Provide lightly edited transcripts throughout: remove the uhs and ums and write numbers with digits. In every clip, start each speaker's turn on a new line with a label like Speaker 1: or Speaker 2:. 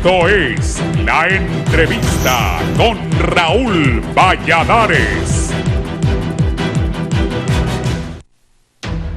Speaker 1: Esto es La Entrevista con Raúl Valladares.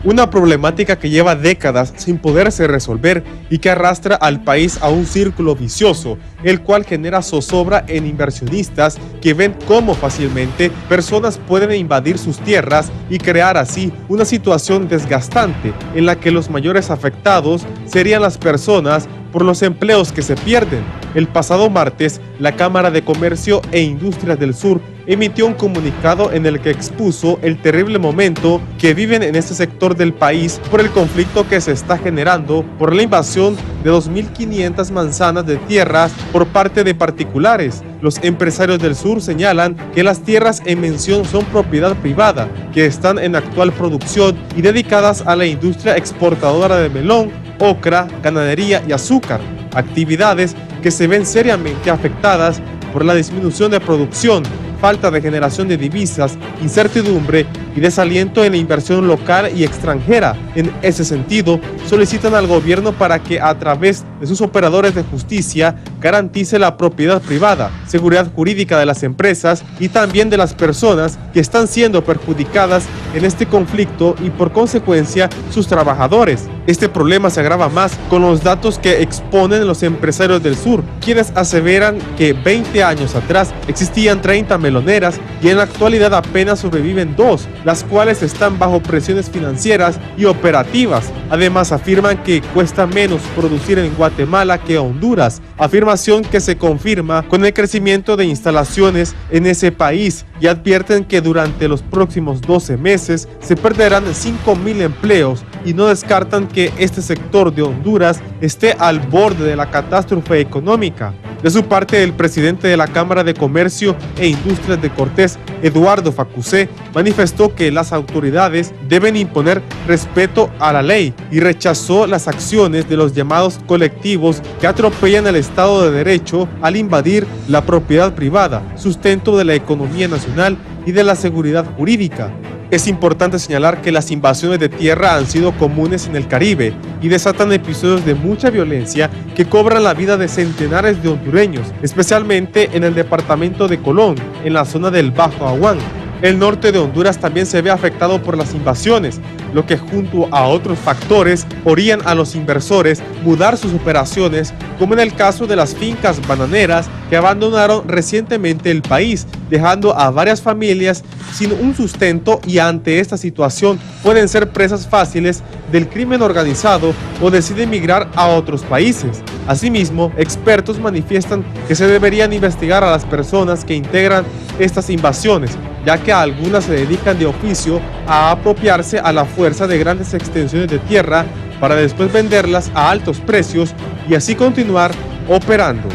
Speaker 2: Una problemática que lleva décadas sin poderse resolver y que arrastra al país a un círculo vicioso, el cual genera zozobra en inversionistas que ven cómo fácilmente personas pueden invadir sus tierras y crear así una situación desgastante en la que los mayores afectados serían las personas por los empleos que se pierden. El pasado martes, la Cámara de Comercio e Industrias del Sur emitió un comunicado en el que expuso el terrible momento que viven en este sector del país por el conflicto que se está generando por la invasión de 2.500 manzanas de tierras por parte de particulares. Los empresarios del sur señalan que las tierras en mención son propiedad privada, que están en actual producción y dedicadas a la industria exportadora de melón, ocra, ganadería y azúcar, actividades que se ven seriamente afectadas por la disminución de producción, falta de generación de divisas, incertidumbre y desaliento en la inversión local y extranjera. En ese sentido, solicitan al gobierno para que a través de sus operadores de justicia garantice la propiedad privada, seguridad jurídica de las empresas y también de las personas que están siendo perjudicadas en este conflicto y por consecuencia sus trabajadores. Este problema se agrava más con los datos que exponen los empresarios del sur, quienes aseveran que 20 años atrás existían 30 meloneras y en la actualidad apenas sobreviven 2, las cuales están bajo presiones financieras y operativas. Además afirman que cuesta menos producir en Guatemala que Honduras, afirmación que se confirma con el crecimiento de instalaciones en ese país, y advierten que durante los próximos 12 meses se perderán 5.000 empleos y no descartan que este sector de Honduras esté al borde de la catástrofe económica. De su parte, el presidente de la Cámara de Comercio e Industrias de Cortés, Eduardo Facusé, manifestó que las autoridades deben imponer respeto a la ley y rechazó las acciones de los llamados colectivos que atropellan el Estado de Derecho al invadir la propiedad privada, sustento de la economía nacional y de la seguridad jurídica. Es importante señalar que las invasiones de tierra han sido comunes en el Caribe y desatan episodios de mucha violencia que cobran la vida de centenares de hondureños, especialmente en el departamento de Colón, en la zona del Bajo Aguán. El norte de Honduras también se ve afectado por las invasiones, lo que junto a otros factores orillan a los inversores mudar sus operaciones, como en el caso de las fincas bananeras que abandonaron recientemente el país, dejando a varias familias sin un sustento, y ante esta situación pueden ser presas fáciles del crimen organizado o deciden migrar a otros países. Asimismo, expertos manifiestan que se deberían investigar a las personas que integran estas invasiones, ya que algunas se dedican de oficio a apropiarse a la fuerza de grandes extensiones de tierra para después venderlas a altos precios y así continuar operando.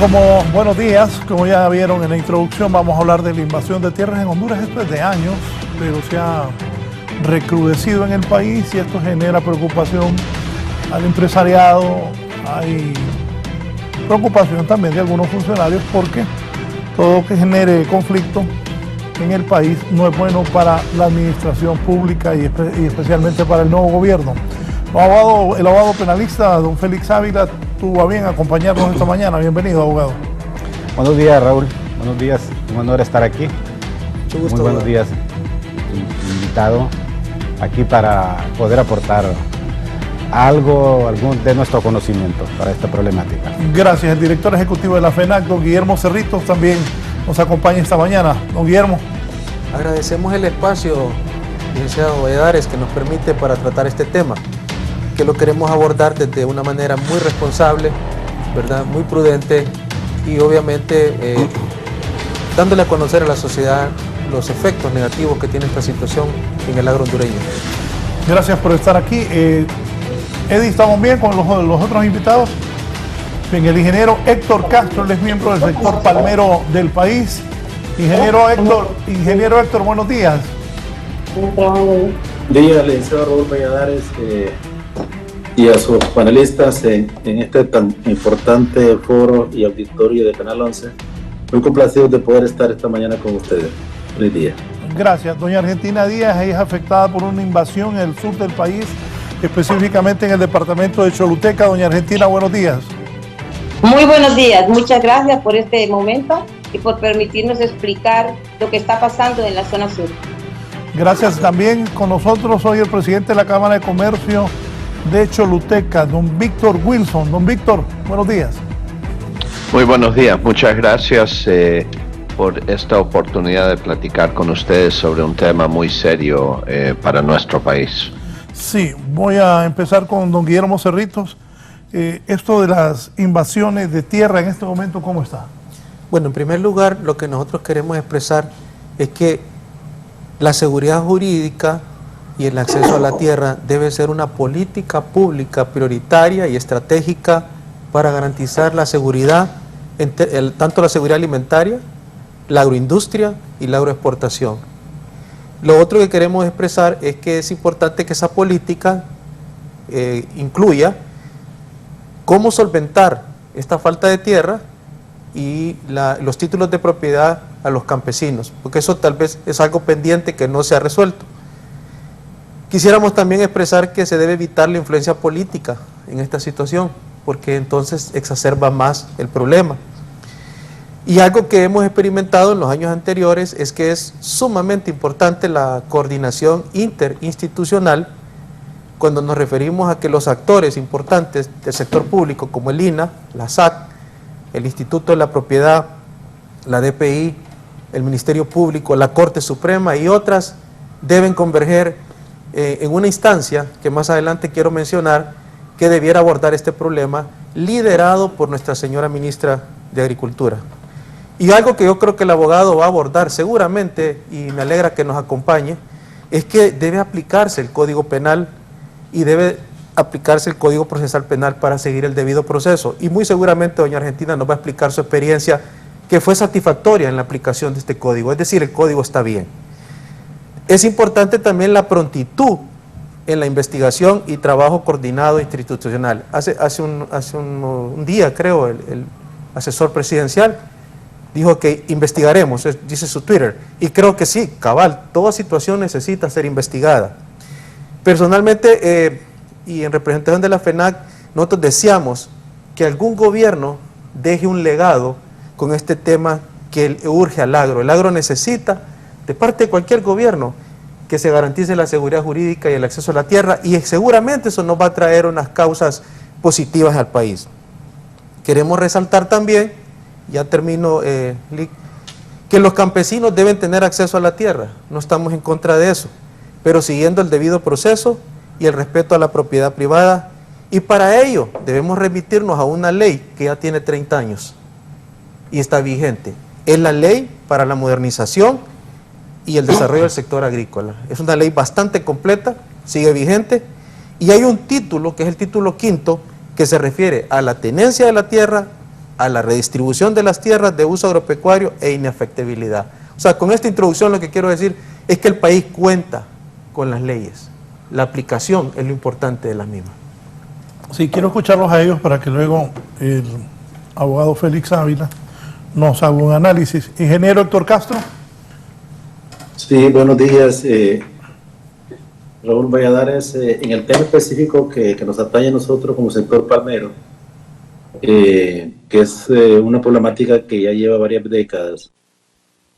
Speaker 3: Bueno, buenos días, como ya vieron en la introducción, vamos a hablar de la invasión de tierras en Honduras. Esto es de años, pero se ha recrudecido en el país y esto genera preocupación al empresariado. Hay preocupación también de algunos funcionarios porque todo que genere conflicto en el país no es bueno para la administración pública y especialmente para el nuevo gobierno. El abogado penalista, don Félix Ávila, tuvo a bien acompañarnos esta mañana. Bienvenido, abogado.
Speaker 4: Buenos días, Raúl. Buenos días. Un honor estar aquí.
Speaker 3: Mucho gusto.
Speaker 4: Muy buenos días, invitado aquí para poder aportar algo de nuestro conocimiento para esta problemática.
Speaker 3: Gracias. El director ejecutivo de la FENAC, don Guillermo Cerritos, también nos acompaña esta mañana. Don Guillermo.
Speaker 5: Agradecemos el espacio, licenciado Valladares, que nos permite para tratar este tema, que lo queremos abordar desde una manera muy responsable, ¿verdad? Muy prudente y obviamente dándole a conocer a la sociedad los efectos negativos que tiene esta situación en el agro hondureño.
Speaker 3: Gracias por estar aquí. Eddie, ¿estamos bien con los otros invitados? Bien, el ingeniero Héctor Castro, él es miembro del sector palmero del país. Ingeniero Héctor, buenos días.
Speaker 6: Días, licenciado Raúl Valladares. y a sus panelistas en este tan importante foro y auditorio de Canal 11. Muy complacido de poder estar esta mañana con ustedes. Feliz día.
Speaker 3: Gracias. Doña Argentina Díaz es afectada por una invasión en el sur del país, específicamente en el departamento de Choluteca. Doña Argentina, buenos días.
Speaker 7: Muy buenos días. Muchas gracias por este momento y por permitirnos explicar lo que está pasando en la zona sur.
Speaker 3: Gracias. También con nosotros hoy el presidente de la Cámara de Comercio de Choluteca, don Víctor Wilson. Don Víctor, buenos días.
Speaker 8: Muy buenos días, muchas gracias por esta oportunidad de platicar con ustedes sobre un tema muy serio para nuestro país.
Speaker 3: Sí, voy a empezar con don Guillermo Cerritos. Esto de las invasiones de tierra en este momento, ¿cómo está?
Speaker 5: Bueno, en primer lugar, lo que nosotros queremos expresar es que la seguridad jurídica y el acceso a la tierra debe ser una política pública prioritaria y estratégica para garantizar la seguridad, tanto la seguridad alimentaria, la agroindustria y la agroexportación. Lo otro que queremos expresar es que es importante que esa política incluya cómo solventar esta falta de tierra y los títulos de propiedad a los campesinos, porque eso tal vez es algo pendiente que no se ha resuelto. Quisiéramos también expresar que se debe evitar la influencia política en esta situación, porque entonces exacerba más el problema. Y algo que hemos experimentado en los años anteriores es que es sumamente importante la coordinación interinstitucional cuando nos referimos a que los actores importantes del sector público como el INAH, la SAC, el Instituto de la Propiedad, la DPI, el Ministerio Público, la Corte Suprema y otras deben converger en una instancia que más adelante quiero mencionar que debiera abordar este problema liderado por nuestra señora ministra de Agricultura. Y algo que yo creo que el abogado va a abordar seguramente, y me alegra que nos acompañe, es que debe aplicarse el Código Penal y debe aplicarse el Código Procesal Penal para seguir el debido proceso. Y muy seguramente doña Argentina nos va a explicar su experiencia que fue satisfactoria en la aplicación de este código, es decir, el código está bien. Es importante también la prontitud en la investigación y trabajo coordinado institucional. Hace un día, creo, el asesor presidencial dijo que investigaremos, dice su Twitter, y creo que sí, cabal, toda situación necesita ser investigada. Personalmente, y en representación de la FENAC, nosotros deseamos que algún gobierno deje un legado con este tema que urge al agro. El agro necesita, de parte de cualquier gobierno, que se garantice la seguridad jurídica y el acceso a la tierra, y seguramente eso nos va a traer unas causas positivas al país. Queremos resaltar también, ya termino, que los campesinos deben tener acceso a la tierra, no estamos en contra de eso, pero siguiendo el debido proceso y el respeto a la propiedad privada, y para ello debemos remitirnos a una ley que ya tiene 30 años y está vigente. Es la ley para la modernización y el desarrollo del sector agrícola. Es una ley bastante completa, sigue vigente, y hay un título, que es el título 5, que se refiere a la tenencia de la tierra, a la redistribución de las tierras de uso agropecuario e inafectabilidad. O sea, con esta introducción lo que quiero decir es que el país cuenta con las leyes. La aplicación es lo importante de las mismas.
Speaker 3: Sí, quiero escucharlos a ellos para que luego el abogado Félix Ávila nos haga un análisis. Ingeniero Héctor Castro.
Speaker 6: Sí, buenos días. Raúl Valladares, en el tema específico que nos atañe a nosotros como sector palmero, que es una problemática que ya lleva varias décadas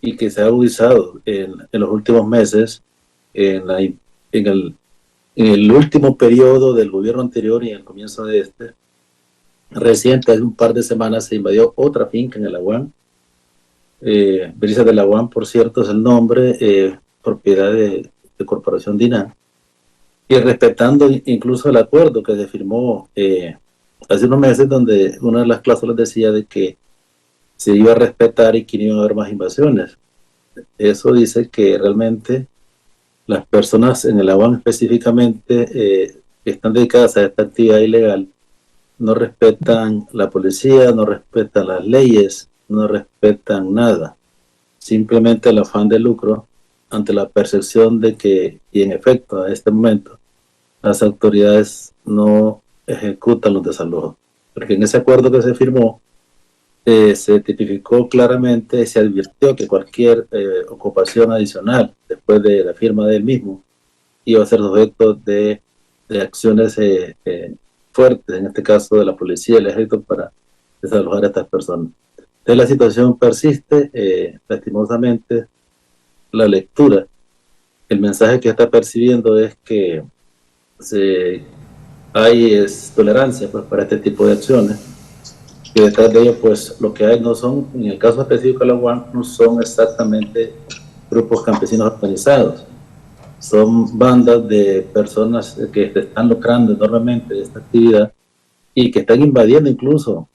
Speaker 6: y que se ha agudizado en los últimos meses, en el último periodo del gobierno anterior y en el comienzo de este. Reciente, hace un par de semanas, se invadió otra finca en el Aguán. Brisas del Aguán, por cierto, es el nombre, propiedad de Corporación DINA, y respetando incluso el acuerdo que se firmó hace unos meses, donde una de las cláusulas decía de que se iba a respetar y que no iba a haber más invasiones. Eso dice que realmente las personas en el Aguán específicamente que están dedicadas a esta actividad ilegal no respetan la policía, no respetan las leyes, no respetan nada. Simplemente el afán de lucro ante la percepción de que, y en efecto a este momento, las autoridades no ejecutan los desalojos. Porque en ese acuerdo que se firmó, se tipificó claramente, se advirtió que cualquier ocupación adicional después de la firma del mismo iba a ser sujeto de acciones fuertes, en este caso de la policía y el ejército, para desalojar a estas personas. Entonces la situación persiste, lastimosamente. La lectura, el mensaje que está percibiendo es que hay tolerancia pues, para este tipo de acciones, que detrás de ello pues lo que hay no son, en el caso específico de la UAM, no son exactamente grupos campesinos organizados, son bandas de personas que se están lucrando enormemente de esta actividad y que están invadiendo incluso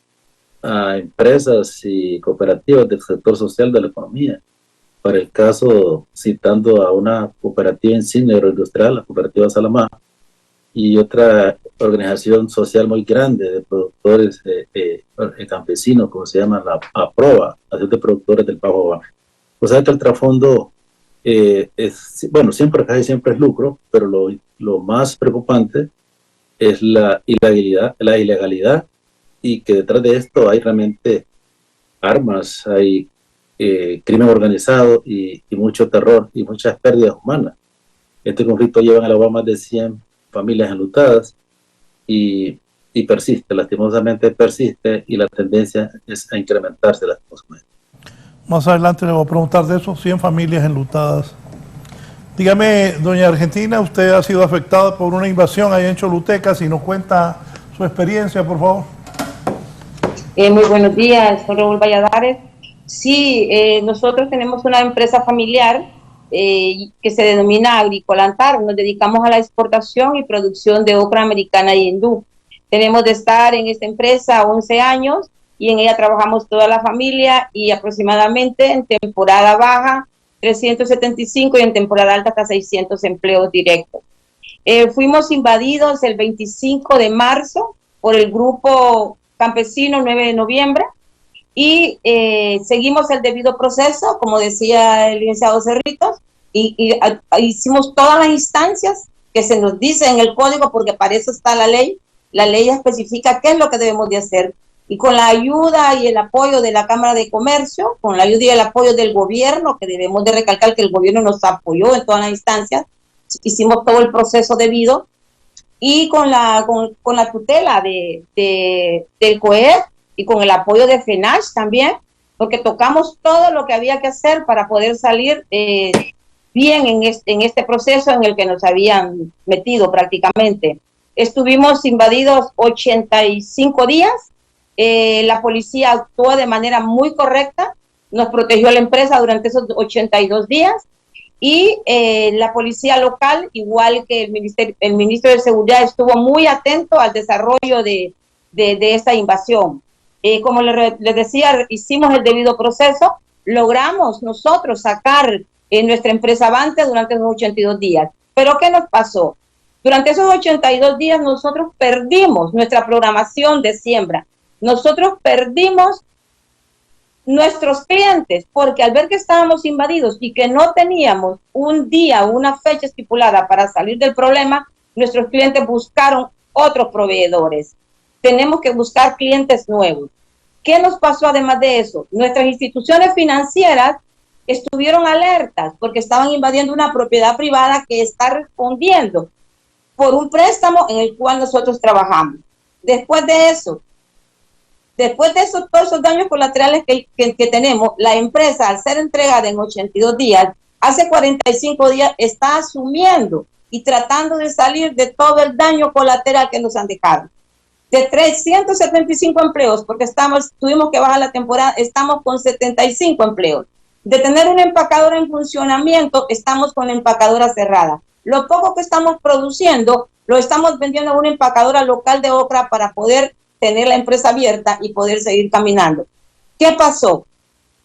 Speaker 6: a empresas y cooperativas del sector social de la economía. Para el caso, citando a una cooperativa insignia agroindustrial, la cooperativa Salamá, y otra organización social muy grande de productores campesinos, como se llama la APROA, Asociación de Productores del Bajo Baja. O sea que el trasfondo bueno, casi siempre es lucro, pero lo más preocupante es la ilegalidad, y que detrás de esto hay realmente armas, hay crimen organizado y mucho terror y muchas pérdidas humanas. Este conflicto lleva a la UAM más de 100 familias enlutadas y persiste, lastimosamente persiste, y la tendencia es a incrementarse lastimosamente.
Speaker 3: Más adelante le voy a preguntar de eso, 100 familias enlutadas. Dígame, doña Argentina, usted ha sido afectada por una invasión allá en Choluteca, si nos cuenta su experiencia, por favor.
Speaker 7: Muy buenos días, soy Raúl Valladares. Sí, nosotros tenemos una empresa familiar que se denomina Agricolantar. Nos dedicamos a la exportación y producción de ocra americana y hindú. Tenemos de estar en esta empresa 11 años y en ella trabajamos toda la familia, y aproximadamente en temporada baja 375 y en temporada alta hasta 600 empleos directos. Fuimos invadidos el 25 de marzo por el grupo campesino 9 de noviembre y seguimos el debido proceso, como decía el licenciado Cerritos, y hicimos todas las instancias que se nos dice en el código, porque para eso está la ley. La ley especifica qué es lo que debemos de hacer, y con la ayuda y el apoyo de la Cámara de Comercio, con la ayuda y el apoyo del gobierno, que debemos de recalcar que el gobierno nos apoyó en todas las instancias, hicimos todo el proceso debido, y con la tutela del COEF y con el apoyo de FENACH también, porque tocamos todo lo que había que hacer para poder salir bien en este proceso en el que nos habían metido prácticamente. Estuvimos invadidos 85 días, la policía actuó de manera muy correcta, nos protegió la empresa durante esos 82 días, y la policía local, igual que el ministro de Seguridad, estuvo muy atento al desarrollo de esta invasión. Como les decía, hicimos el debido proceso, logramos nosotros sacar nuestra empresa avante durante esos 82 días. ¿Pero qué nos pasó? Durante esos 82 días nosotros perdimos nuestra programación de siembra. Nosotros perdimos nuestros clientes, porque al ver que estábamos invadidos y que no teníamos un día, una fecha estipulada para salir del problema, nuestros clientes buscaron otros proveedores. Tenemos que buscar clientes nuevos. ¿Qué nos pasó además de eso? Nuestras instituciones financieras estuvieron alertas porque estaban invadiendo una propiedad privada que está respondiendo por un préstamo en el cual nosotros trabajamos. Después de eso, todos esos daños colaterales que tenemos, la empresa, al ser entregada en 82 días, hace 45 días está asumiendo y tratando de salir de todo el daño colateral que nos han dejado. De 375 empleos, porque tuvimos que bajar la temporada, estamos con 75 empleos. De tener una empacadora en funcionamiento, estamos con la empacadora cerrada. Lo poco que estamos produciendo, lo estamos vendiendo a una empacadora local de ocra para poder tener la empresa abierta y poder seguir caminando. ¿Qué pasó?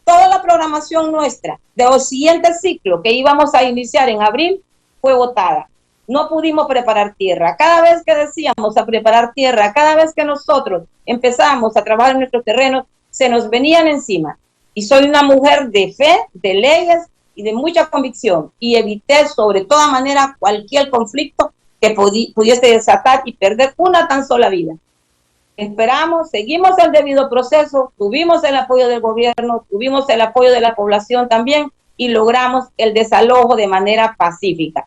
Speaker 7: Toda la programación nuestra de los siguientes ciclos que íbamos a iniciar en abril fue botada. No pudimos preparar tierra. Cada vez que decíamos a preparar tierra, cada vez que nosotros empezábamos a trabajar en nuestros terrenos, se nos venían encima. Y soy una mujer de fe, de leyes y de mucha convicción. Y evité sobre toda manera cualquier conflicto que pudiese desatar y perder una tan sola vida. Esperamos, seguimos el debido proceso, tuvimos el apoyo del gobierno, tuvimos el apoyo de la población también y logramos el desalojo de manera pacífica.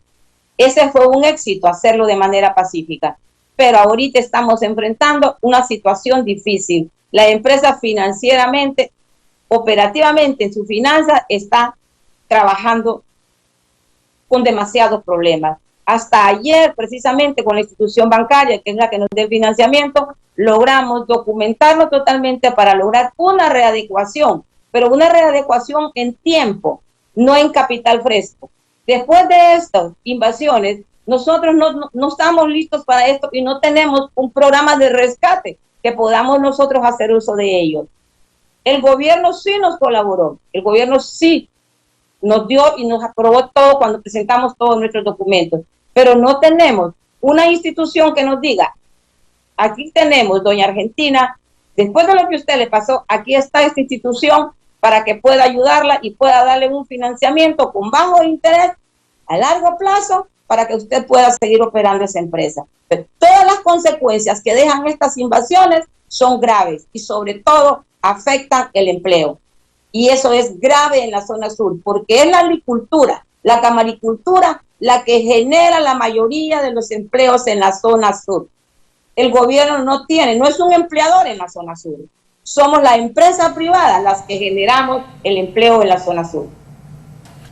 Speaker 7: Ese fue un éxito, hacerlo de manera pacífica. Pero ahorita estamos enfrentando una situación difícil. La empresa financieramente, operativamente en su finanza, está trabajando con demasiados problemas. Hasta ayer, precisamente con la institución bancaria, que es la que nos da el financiamiento, logramos documentarlo totalmente para lograr una readecuación, pero una readecuación en tiempo, no en capital fresco. Después de estas invasiones, nosotros no estamos listos para esto y no tenemos un programa de rescate que podamos nosotros hacer uso de ellos. El gobierno sí nos colaboró, el gobierno sí nos dio y nos aprobó todo cuando presentamos todos nuestros documentos, pero no tenemos una institución que nos diga, aquí tenemos, doña Argentina, después de lo que a usted le pasó, aquí está esta institución para que pueda ayudarla y pueda darle un financiamiento con bajo interés a largo plazo para que usted pueda seguir operando esa empresa. Pero todas las consecuencias que dejan estas invasiones son graves y sobre todo afectan el empleo. Y eso es grave en la zona sur, porque es la agricultura, la camaricultura, la que genera la mayoría de los empleos en la zona sur. El gobierno no es un empleador en la zona sur. Somos la empresa privada las que generamos el empleo en la zona sur.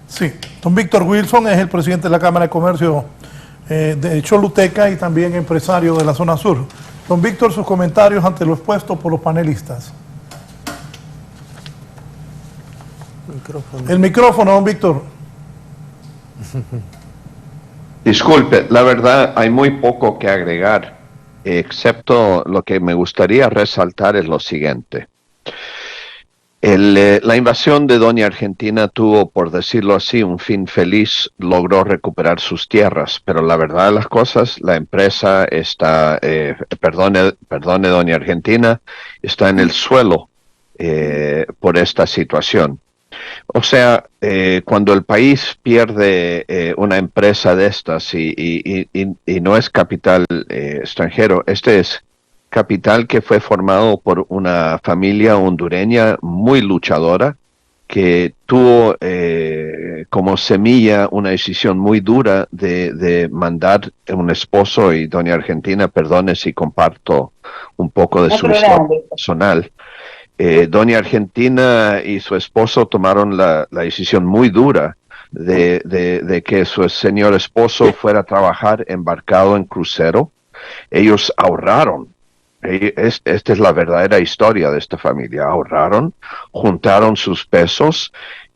Speaker 3: Sí, don Víctor Wilson es el presidente de la Cámara de Comercio de Choluteca y también empresario de la zona sur. Don Víctor, sus comentarios ante lo expuesto por los panelistas. El micrófono, don Víctor.
Speaker 8: Disculpe, la verdad hay muy poco que agregar, excepto lo que me gustaría resaltar es lo siguiente. La invasión de Doña Argentina tuvo, por decirlo así, un fin feliz, logró recuperar sus tierras, pero la verdad de las cosas, la empresa está, perdone Doña Argentina, está en el suelo por esta situación. O sea, cuando el país pierde una empresa de estas y no es capital extranjero, este es capital que fue formado por una familia hondureña muy luchadora que tuvo como semilla una decisión muy dura de mandar un esposo, y doña Argentina, perdone si comparto un poco de su historia personal. Doña Argentina y su esposo tomaron la decisión muy dura de que su señor esposo fuera a trabajar embarcado en crucero. Ellos ahorraron. Esta es la verdadera historia de esta familia. Ahorraron, juntaron sus pesos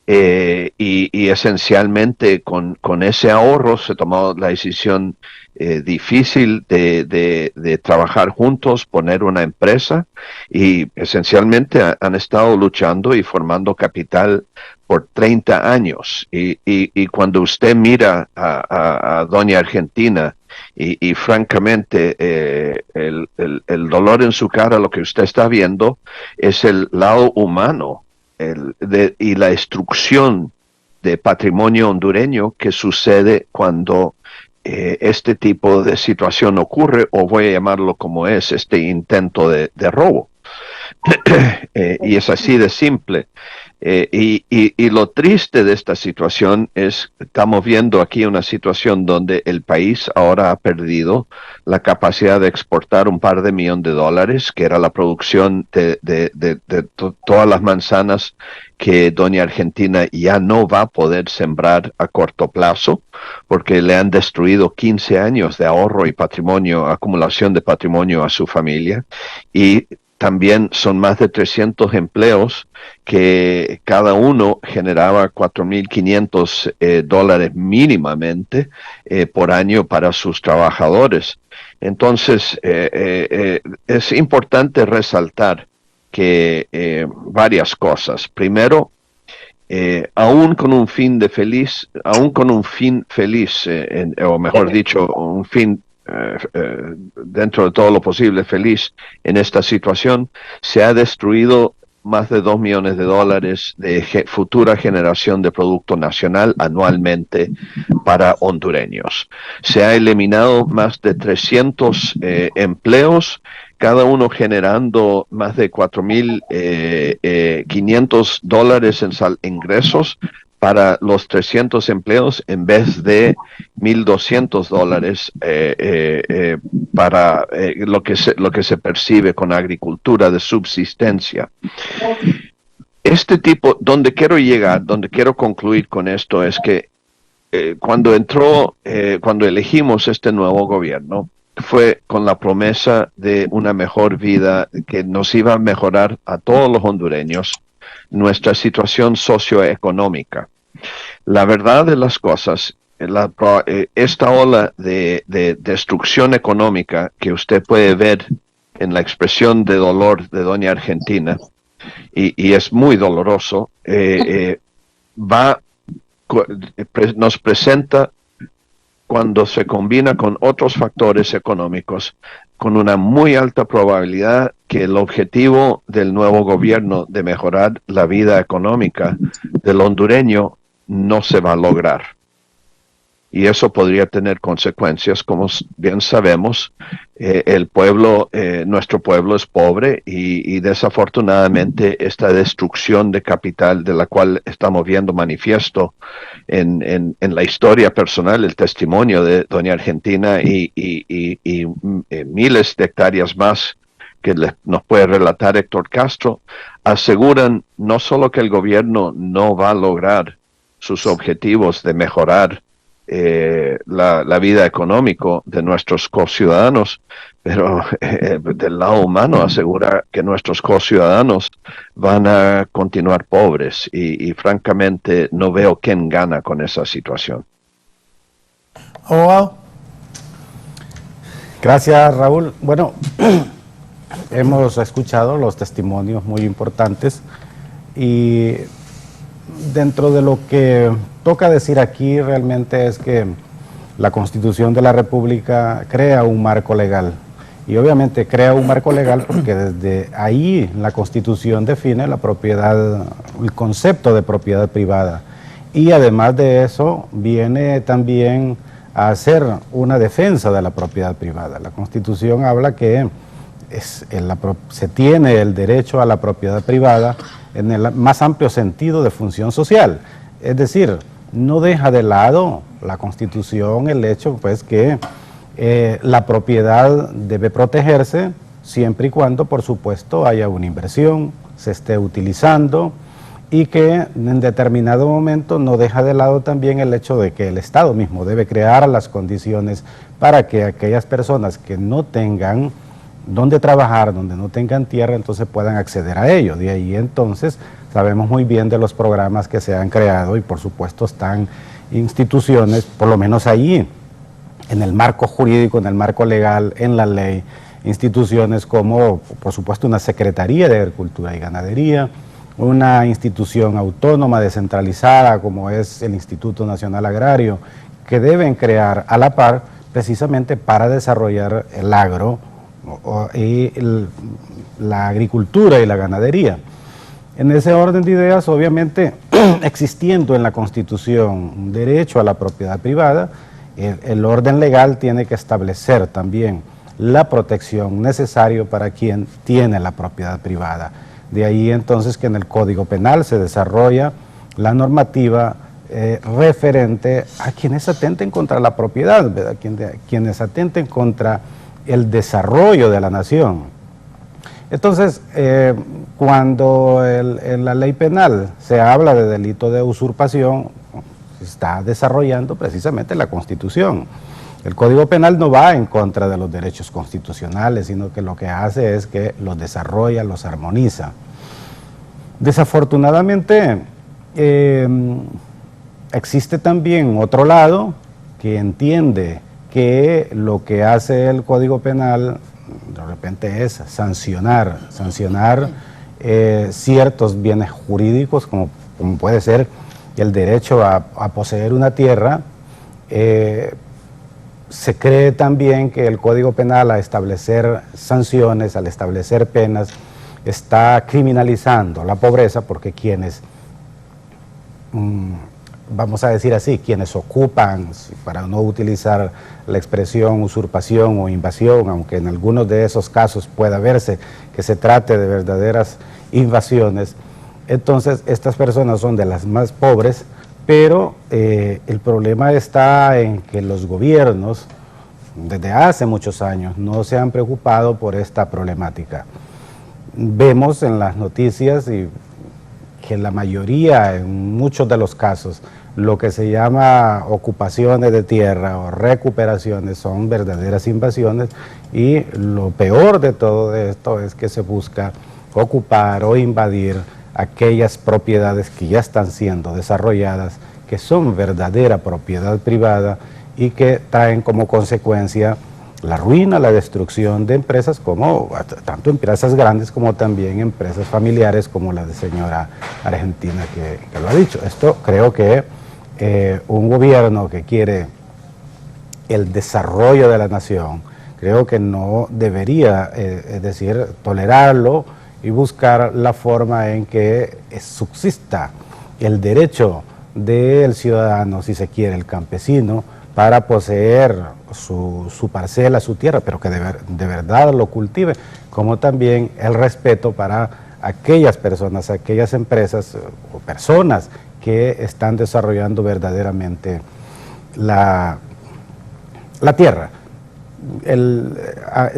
Speaker 8: y esencialmente con ese ahorro se tomó la decisión difícil de trabajar juntos, poner una empresa, y esencialmente han estado luchando y formando capital por 30 años. Y cuando usted mira a Doña Argentina, y francamente el dolor en su cara, lo que usted está viendo es el lado humano y la destrucción de patrimonio hondureño que sucede cuando este tipo de situación ocurre, o voy a llamarlo como es, este intento de robo. Y es así de simple. Y lo triste de esta situación es, estamos viendo aquí una situación donde el país ahora ha perdido la capacidad de exportar un par de millones de dólares, que era la producción de todas las manzanas que doña Argentina ya no va a poder sembrar a corto plazo, porque le han destruido 15 años de ahorro y patrimonio, acumulación de patrimonio a su familia, y también son más de 300 empleos que cada uno generaba $4,500 mínimamente por año para sus trabajadores. Entonces, es importante resaltar que varias cosas. Primero, aún con un fin feliz, o mejor dicho, un fin dentro de todo lo posible feliz en esta situación, se ha destruido más de $2 millones de futura generación de Producto Nacional anualmente para hondureños. Se ha eliminado más de 300 empleos, cada uno generando más de $4,500 en ingresos para los 300 empleos en vez de $1,200 para lo que se percibe con agricultura de subsistencia. Este tipo, donde quiero llegar, donde quiero concluir con esto es que cuando elegimos este nuevo gobierno, fue con la promesa de una mejor vida que nos iba a mejorar a todos los hondureños nuestra situación socioeconómica. La verdad de las cosas, esta ola de destrucción económica que usted puede ver en la expresión de dolor de doña Argentina, y es muy doloroso, nos presenta, cuando se combina con otros factores económicos, con una muy alta probabilidad que el objetivo del nuevo gobierno de mejorar la vida económica del hondureño no se va a lograr. Y eso podría tener consecuencias, como bien sabemos, nuestro pueblo es pobre y desafortunadamente esta destrucción de capital de la cual estamos viendo manifiesto en la historia personal, el testimonio de doña Argentina y miles de hectáreas más que nos puede relatar Héctor Castro, aseguran no solo que el gobierno no va a lograr sus objetivos de mejorar la vida económica de nuestros conciudadanos, pero del lado humano asegura que nuestros conciudadanos van a continuar pobres y francamente no veo quién gana con esa situación.
Speaker 3: Abogado.
Speaker 4: Gracias, Raúl. Bueno, hemos escuchado los testimonios muy importantes y dentro de lo que toca decir aquí realmente es que la Constitución de la República crea un marco legal y obviamente crea un marco legal porque desde ahí la Constitución define la propiedad, el concepto de propiedad privada y además de eso viene también a hacer una defensa de la propiedad privada. La Constitución habla que se tiene el derecho a la propiedad privada en el más amplio sentido de función social. Es decir, no deja de lado la Constitución el hecho pues que la propiedad debe protegerse siempre y cuando, por supuesto, haya una inversión, se esté utilizando y que en determinado momento no deja de lado también el hecho de que el Estado mismo debe crear las condiciones para que aquellas personas que no tengan donde trabajar, donde no tengan tierra, entonces puedan acceder a ello. De ahí entonces sabemos muy bien de los programas que se han creado y por supuesto están instituciones, por lo menos ahí, en el marco jurídico, en el marco legal, en la ley, instituciones como, por supuesto, una Secretaría de Agricultura y Ganadería, una institución autónoma descentralizada como es el Instituto Nacional Agrario, que deben crear a la par precisamente para desarrollar el agro y la agricultura y la ganadería. En ese orden de ideas, obviamente, existiendo en la Constitución un derecho a la propiedad privada, el orden legal tiene que establecer también la protección necesaria para quien tiene la propiedad privada. De ahí entonces que en el Código Penal se desarrolla la normativa referente a quienes atenten contra la propiedad, ¿verdad? Quienes atenten contra el desarrollo de la nación. Entonces, cuando en la ley penal se habla de delito de usurpación, está desarrollando precisamente la Constitución. El Código Penal no va en contra de los derechos constitucionales, sino que lo que hace es que los desarrolla, los armoniza. Desafortunadamente, existe también otro lado que entiende que lo que hace el Código Penal de repente es sancionar ciertos bienes jurídicos, como puede ser el derecho a poseer una tierra. Se cree también que el Código Penal, al establecer sanciones, al establecer penas, está criminalizando la pobreza, porque quienes, vamos a decir así, quienes ocupan, para no utilizar la expresión usurpación o invasión, aunque en algunos de esos casos pueda verse que se trate de verdaderas invasiones, entonces estas personas son de las más pobres, pero el problema está en que los gobiernos desde hace muchos años no se han preocupado por esta problemática. Vemos en las noticias y que la mayoría, en muchos de los casos, lo que se llama ocupaciones de tierra o recuperaciones son verdaderas invasiones, y lo peor de todo esto es que se busca ocupar o invadir aquellas propiedades que ya están siendo desarrolladas, que son verdadera propiedad privada y que traen como consecuencia la ruina, la destrucción de empresas, como tanto empresas grandes como también empresas familiares, como la de señora Argentina que lo ha dicho. Esto creo que un gobierno que quiere el desarrollo de la nación, creo que no debería, es decir, tolerarlo y buscar la forma en que subsista el derecho del ciudadano, si se quiere, el campesino, para poseer su parcela, su tierra, pero que de verdad lo cultive, como también el respeto para aquellas personas, aquellas empresas o personas que están desarrollando verdaderamente la tierra.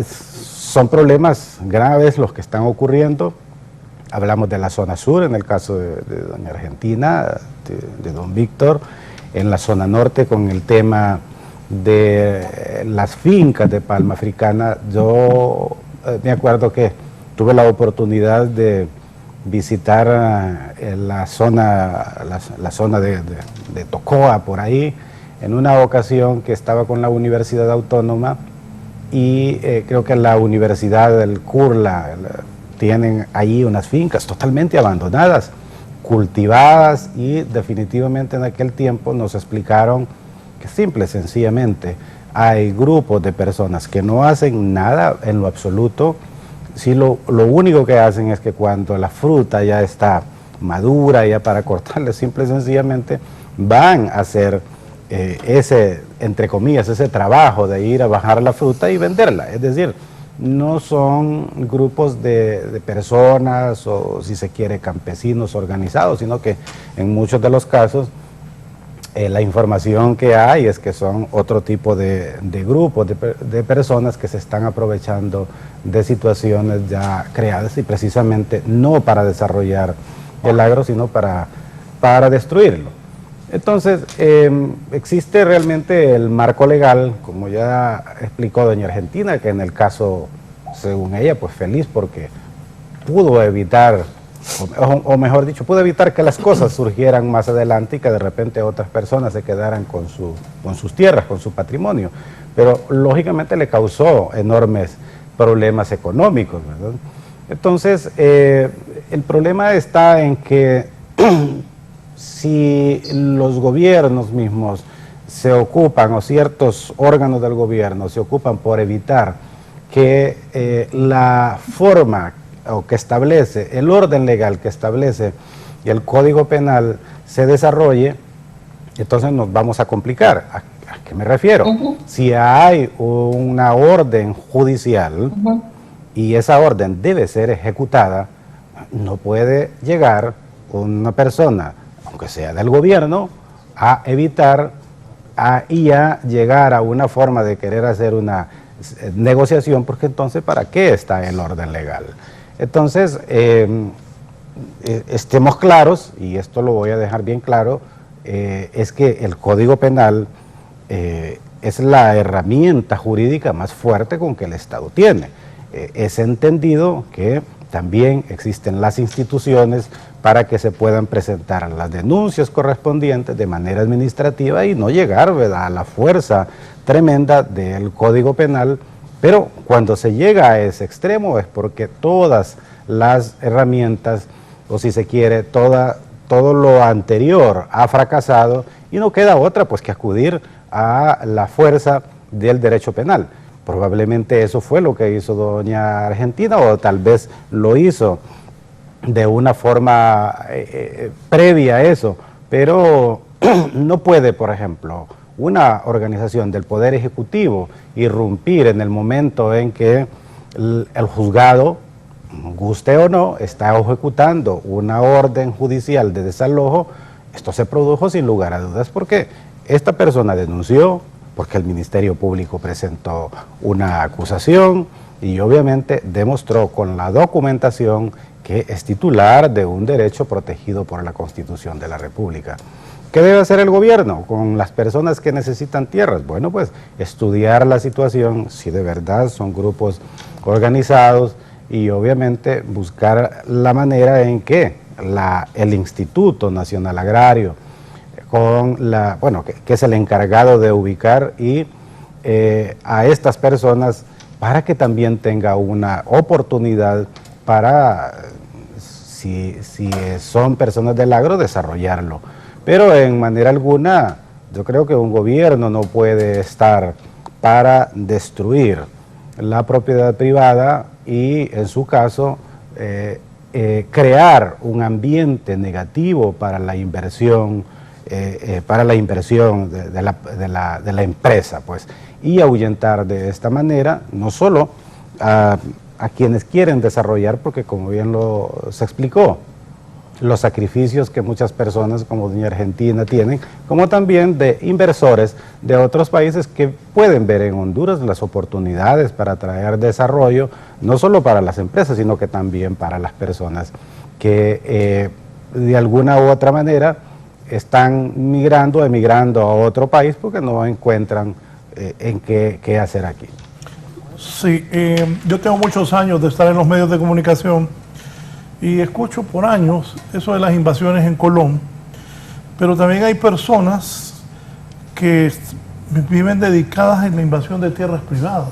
Speaker 4: Son problemas graves los que están ocurriendo. Hablamos de la zona sur, en el caso de doña Argentina, de don Víctor, en la zona norte con el tema de las fincas de palma africana. Yo me acuerdo que tuve la oportunidad de visitar la zona de Tocoa, por ahí, en una ocasión que estaba con la Universidad Autónoma, y creo que la Universidad del Curla tienen ahí unas fincas totalmente abandonadas, cultivadas, y definitivamente en aquel tiempo nos explicaron que simple y sencillamente hay grupos de personas que no hacen nada en lo absoluto. Sí, lo único que hacen es que cuando la fruta ya está madura, ya para cortarla, simple y sencillamente van a hacer ese, entre comillas, ese trabajo de ir a bajar la fruta y venderla. Es decir, no son grupos de personas o, si se quiere, campesinos organizados, sino que en muchos de los casos la información que hay es que son otro tipo de grupos, de personas que se están aprovechando de situaciones ya creadas, y precisamente no para desarrollar el agro, sino para destruirlo. Entonces, existe realmente el marco legal, como ya explicó doña Argentina, que en el caso, según ella, pues feliz porque pudo evitar, o mejor dicho, pudo evitar que las cosas surgieran más adelante y que de repente otras personas se quedaran con sus tierras, con su patrimonio. Pero lógicamente le causó enormes problemas económicos, ¿verdad? Entonces, el problema está en que si los gobiernos mismos se ocupan, o ciertos órganos del gobierno se ocupan por evitar que la forma o que establece, el orden legal que establece el Código Penal se desarrolle, entonces nos vamos a complicar. ¿A qué me refiero? Si hay una orden judicial y esa orden debe ser ejecutada, no puede llegar una persona, aunque sea del gobierno, a evitar y a llegar a una forma de querer hacer una negociación, porque entonces ¿para qué está el orden legal? Entonces, estemos claros, y esto lo voy a dejar bien claro, es que el Código Penal es la herramienta jurídica más fuerte con que el Estado tiene. Es entendido que también existen las instituciones para que se puedan presentar las denuncias correspondientes de manera administrativa y no llegar, ¿verdad?, a la fuerza tremenda del Código Penal. Pero cuando se llega a ese extremo es porque todas las herramientas, o si se quiere, todo lo anterior ha fracasado y no queda otra pues que acudir a la fuerza del derecho penal. Probablemente eso fue lo que hizo doña Argentina, o tal vez lo hizo de una forma previa a eso, pero no puede, por ejemplo, una organización del Poder Ejecutivo irrumpir en el momento en que el juzgado, guste o no, está ejecutando una orden judicial de desalojo. Esto se produjo sin lugar a dudas porque esta persona denunció, porque el Ministerio Público presentó una acusación y obviamente demostró con la documentación que es titular de un derecho protegido por la Constitución de la República. ¿Qué debe hacer el gobierno con las personas que necesitan tierras? Bueno, pues estudiar la situación, si de verdad son grupos organizados, y obviamente buscar la manera en que el Instituto Nacional Agrario, que es el encargado de ubicar a estas personas para que también tenga una oportunidad para, si son personas del agro, desarrollarlo. Pero en manera alguna, yo creo que un gobierno no puede estar para destruir la propiedad privada y, en su caso, crear un ambiente negativo para la inversión, de la empresa, pues, y ahuyentar de esta manera no solo a quienes quieren desarrollar, porque como bien se explicó, los sacrificios que muchas personas como doña Argentina tienen, como también de inversores de otros países que pueden ver en Honduras las oportunidades para traer desarrollo, no solo para las empresas, sino que también para las personas que de alguna u otra manera están emigrando a otro país porque no encuentran en qué hacer aquí.
Speaker 3: Sí, yo tengo muchos años de estar en los medios de comunicación y escucho por años eso de las invasiones en Colón, pero también hay personas que viven dedicadas en la invasión de tierras privadas.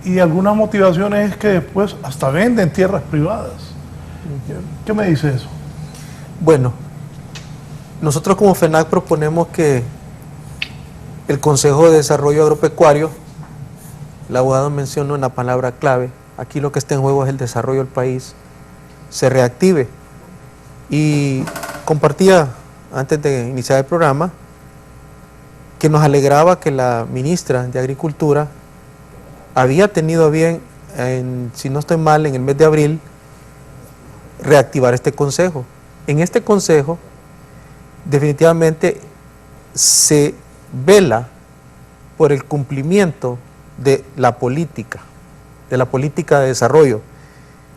Speaker 3: Y algunas motivaciones es que después hasta venden tierras privadas. ¿Qué me dice eso?
Speaker 5: Bueno, nosotros como FENAC proponemos que el Consejo de Desarrollo Agropecuario, el abogado menciona una palabra clave, aquí lo que está en juego es el desarrollo del país, se reactive. Y compartía antes de iniciar el programa que nos alegraba que la ministra de Agricultura había tenido a bien, si no estoy mal, en el mes de abril, reactivar este consejo. En este consejo definitivamente se vela por el cumplimiento de la política de desarrollo.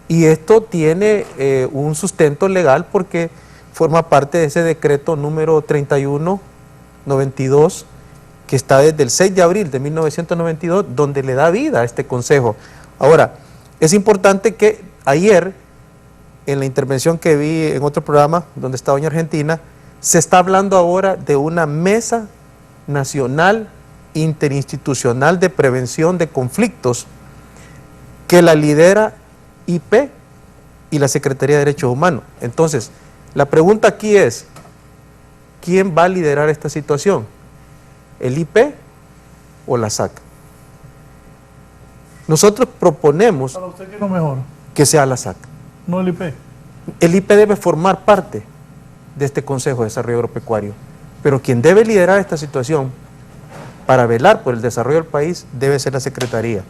Speaker 5: Y esto tiene un sustento legal porque forma parte de ese decreto número 3192 que está desde el 6 de abril de 1992, donde le da vida a este consejo. Ahora, es importante que ayer, en la intervención que vi en otro programa donde está doña Argentina, se está hablando ahora de una mesa nacional interinstitucional de prevención de conflictos que la lidera IP y la Secretaría de Derechos Humanos. Entonces, la pregunta aquí es, ¿quién va a liderar esta situación? ¿El IP o la SAC? Nosotros proponemos
Speaker 3: ¿Para usted qué es lo mejor?
Speaker 5: que sea la SAC.
Speaker 3: No el IP.
Speaker 5: El IP debe formar parte de este Consejo de Desarrollo Agropecuario, pero quien debe liderar esta situación para velar por el desarrollo del país debe ser la Secretaría.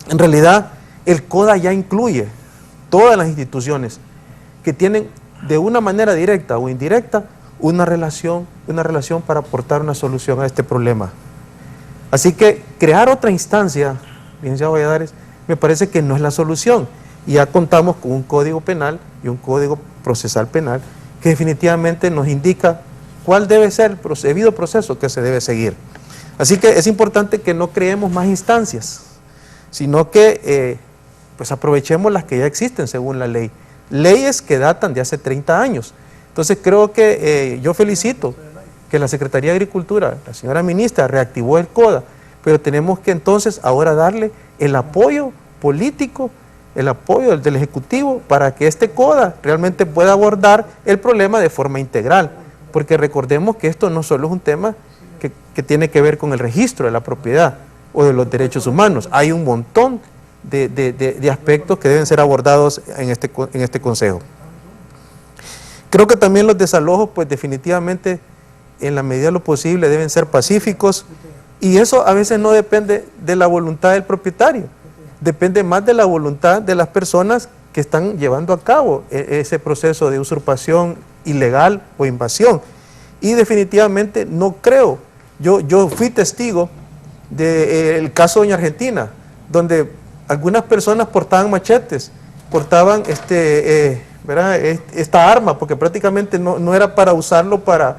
Speaker 5: En realidad, el CODA ya incluye todas las instituciones que tienen de una manera directa o indirecta una relación para aportar una solución a este problema. Así que crear otra instancia, licenciado Valladares, me parece que no es la solución. Y ya contamos con un código penal y un código procesal penal que definitivamente nos indica cuál debe ser el debido proceso que se debe seguir. Así que es importante que no creemos más instancias, sino que pues aprovechemos las que ya existen según la ley. Leyes que datan de hace 30 años. Entonces creo que yo felicito que la Secretaría de Agricultura, la señora ministra, reactivó el CODA, pero tenemos que entonces ahora darle el apoyo político, el apoyo del Ejecutivo para que este CODA realmente pueda abordar el problema de forma integral, porque recordemos que esto no solo es un tema que tiene que ver con el registro de la propiedad, o de los derechos humanos. Hay un montón de aspectos que deben ser abordados en este Consejo. Creo que también los desalojos, pues definitivamente, en la medida de lo posible, deben ser pacíficos, y eso a veces no depende de la voluntad del propietario, depende más de la voluntad de las personas que están llevando a cabo ese proceso de usurpación ilegal o invasión. Y definitivamente no creo, yo fui testigo del caso de Doña Argentina, donde algunas personas portaban machetes, portaban esta arma, porque prácticamente no era para usarlo para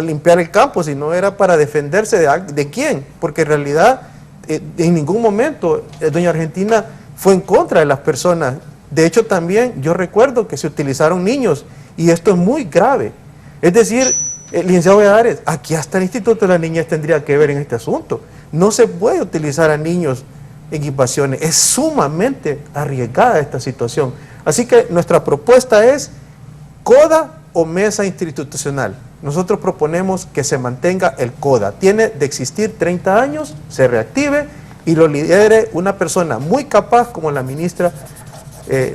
Speaker 5: limpiar el campo, sino era para defenderse de quién, porque en realidad en ningún momento Doña Argentina fue en contra de las personas. De hecho, también yo recuerdo que se utilizaron niños, y esto es muy grave. Es decir, licenciado Valladares, aquí hasta el Instituto de la Niñez tendría que ver en este asunto. No se puede utilizar a niños en invasiones, es sumamente arriesgada esta situación. Así que nuestra propuesta es CODA o mesa institucional. Nosotros proponemos que se mantenga el CODA. Tiene de existir 30 años, se reactive y lo lidere una persona muy capaz como la ministra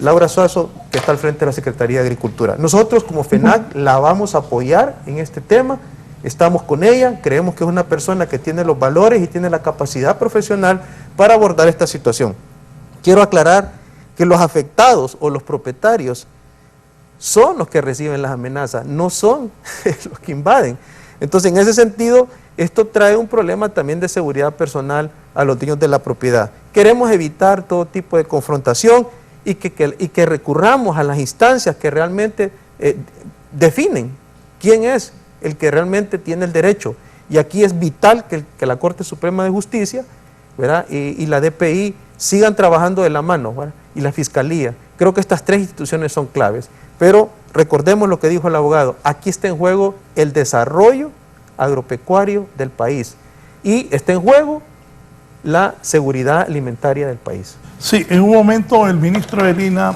Speaker 5: Laura Suazo, que está al frente de la Secretaría de Agricultura. Nosotros como FENAC la vamos a apoyar en este tema, estamos con ella, creemos que es una persona que tiene los valores y tiene la capacidad profesional para abordar esta situación. Quiero aclarar que los afectados o los propietarios son los que reciben las amenazas, no son los que invaden. Entonces, en ese sentido, esto trae un problema también de seguridad personal a los dueños de la propiedad. Queremos evitar todo tipo de confrontación y que recurramos a las instancias que realmente definen quién es el que realmente tiene el derecho. Y aquí es vital que la Corte Suprema de Justicia, ¿verdad?, y la DPI sigan trabajando de la mano, ¿verdad?, y la Fiscalía. Creo que estas tres instituciones son claves. Pero recordemos lo que dijo el abogado, aquí está en juego el desarrollo agropecuario del país y está en juego la seguridad alimentaria del país.
Speaker 3: Sí, en un momento el ministro de Lina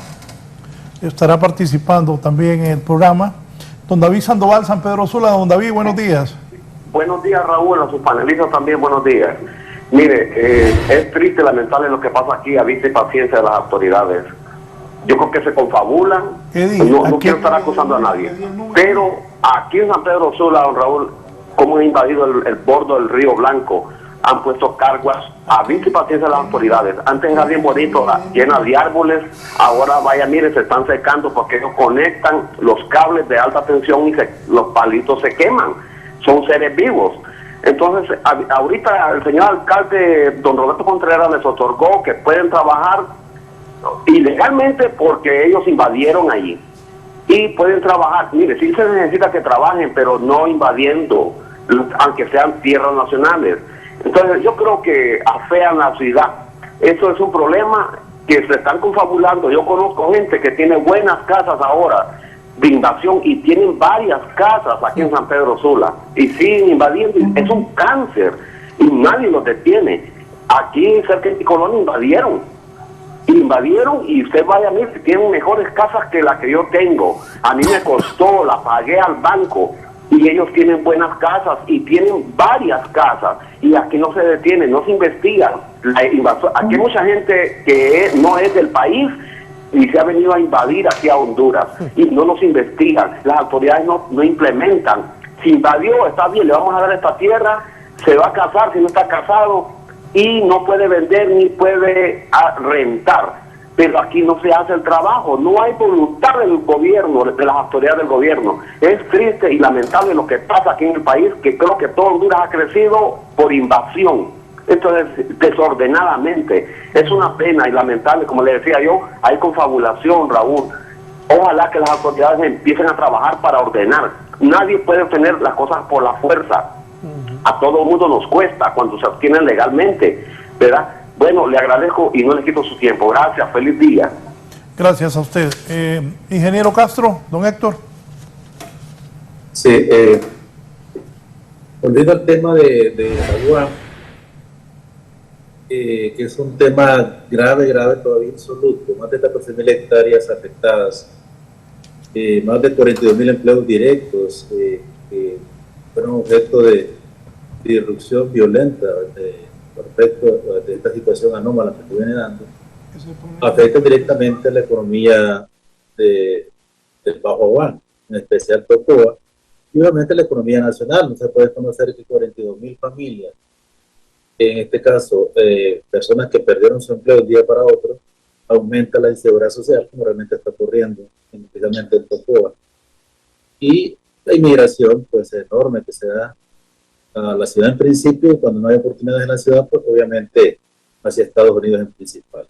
Speaker 3: estará participando también en el programa. Don David Sandoval, San Pedro Sula. Don David, buenos días.
Speaker 9: Buenos días, Raúl, a sus panelistas también, buenos días. Mire, es triste, lamentable lo que pasa aquí, a vista y paciencia de las autoridades. Yo creo que se confabulan, no quiero estar acusando a nadie, pero aquí en San Pedro Sula, don Raúl, como han invadido el bordo del Río Blanco, han puesto cargas a vista y paciencia de las autoridades. Antes era bien bonito, llena de árboles, ahora vaya, mire, se están secando porque ellos conectan los cables de alta tensión y los palitos se queman, son seres vivos. Entonces, ahorita el señor alcalde, don Roberto Contreras, les otorgó que pueden trabajar ilegalmente porque ellos invadieron allí y pueden trabajar. Mire, sí se necesita que trabajen, pero no invadiendo, aunque sean tierras nacionales. Entonces yo creo que afean la ciudad. Eso es un problema que se están confabulando. Yo conozco gente que tiene buenas casas ahora de invasión y tienen varias casas aquí en San Pedro Sula y siguen invadiendo. Es un cáncer y nadie los detiene. Aquí cerca de Colonia invadieron y usted vaya a ver que tienen mejores casas que la que yo tengo. A mí me costó, la pagué al banco y ellos tienen buenas casas y tienen varias casas y aquí no se detienen, no se investigan. Aquí hay mucha gente que no es del país y se ha venido a invadir aquí a Honduras y no nos investigan, las autoridades no implementan. Si invadió, está bien, le vamos a dar esta tierra, se va a casar si no está casado y no puede vender ni puede rentar, pero aquí no se hace el trabajo, no hay voluntad del gobierno, de las autoridades del gobierno. Es triste y lamentable lo que pasa aquí en el país, que creo que todo Honduras ha crecido por invasión, esto es desordenadamente. Es una pena y lamentable, como le decía yo, hay confabulación, Raúl. Ojalá que las autoridades empiecen a trabajar para ordenar. Nadie puede obtener las cosas por la fuerza. A todo el mundo nos cuesta cuando se obtienen legalmente, ¿verdad? Bueno, le agradezco y no le quito su tiempo. Gracias, feliz día.
Speaker 3: Gracias a usted. Ingeniero Castro, don Héctor.
Speaker 6: Sí, volviendo al tema de agua, que es un tema grave todavía insoluto, más de 14.000 hectáreas afectadas, más de 42.000 empleos directos que fueron objeto de irrupción violenta por efecto de esta situación anómala que se viene dando, afecta directamente la economía del Bajo Aguán, en especial Tocoa, y obviamente la economía nacional. No se puede conocer que 42.000 familias, en este caso personas que perdieron su empleo de un día para otro, aumenta la inseguridad social, como realmente está ocurriendo, especialmente en Tocoa. Y la inmigración pues enorme que se da a la ciudad en principio, y cuando no hay oportunidades en la ciudad, pues obviamente hacia Estados Unidos en principal.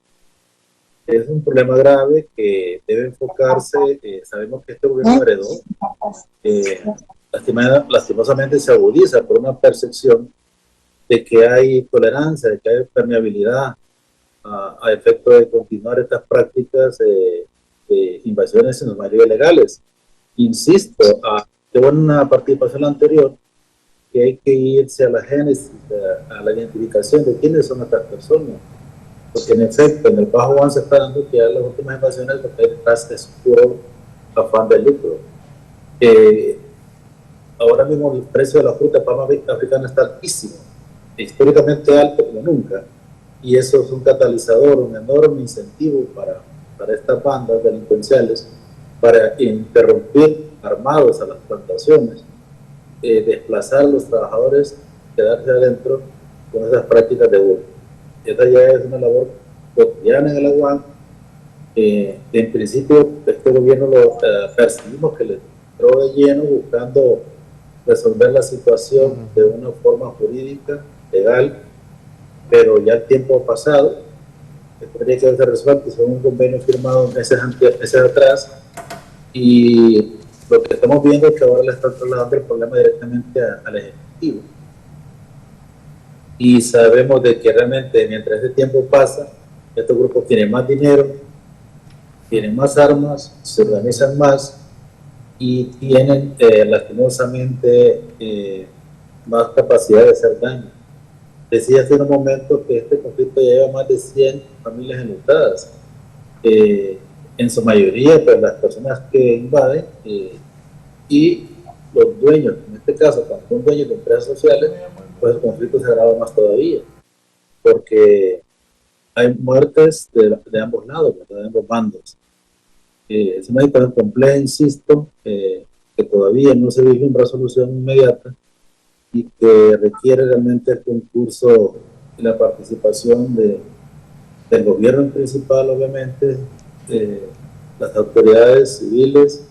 Speaker 6: Es un problema grave que debe enfocarse. Sabemos que este gobierno heredó, lastimosamente se agudiza por una percepción de que hay tolerancia, de que hay permeabilidad a efecto de continuar estas prácticas de invasiones en los mares ilegales. Insisto, de una participación anterior, que hay que irse a la génesis, a la identificación de quiénes son estas personas. Porque en efecto, en el Bajo Aguán se está dando que ya las últimas invasiones lo que hay detrás es puro afán de lucro. Ahora mismo el precio de la fruta palma africana está altísimo, históricamente alto como nunca, y eso es un catalizador, un enorme incentivo para estas bandas delincuenciales para interrumpir armados a las plantaciones, desplazar a los trabajadores, quedarse adentro con esas prácticas de hurto. Esta ya es una labor cotidiana en el Aguán. En principio, este gobierno lo percibimos que le entró de lleno buscando resolver la situación de una forma jurídica, legal, pero ya el tiempo ha pasado. Tendría que haberse resuelto según un convenio firmado meses atrás, y lo que estamos viendo es que ahora le están trasladando el problema directamente al Ejecutivo. Y sabemos de que realmente mientras ese tiempo pasa, estos grupos tienen más dinero, tienen más armas, se organizan más y tienen lastimosamente más capacidad de hacer daño. Decía hace un momento que este conflicto ya lleva más de 100 familias enlutadas. En su mayoría, pues las personas que invaden y los dueños, en este caso, cuando son dueños de empresas sociales, pues el conflicto se agrava más todavía, porque hay muertes de ambos lados, de ambos bandos. Es una situación compleja, insisto, que todavía no se vislumbra solución inmediata y que requiere realmente el concurso y la participación del gobierno principal, obviamente, las autoridades civiles,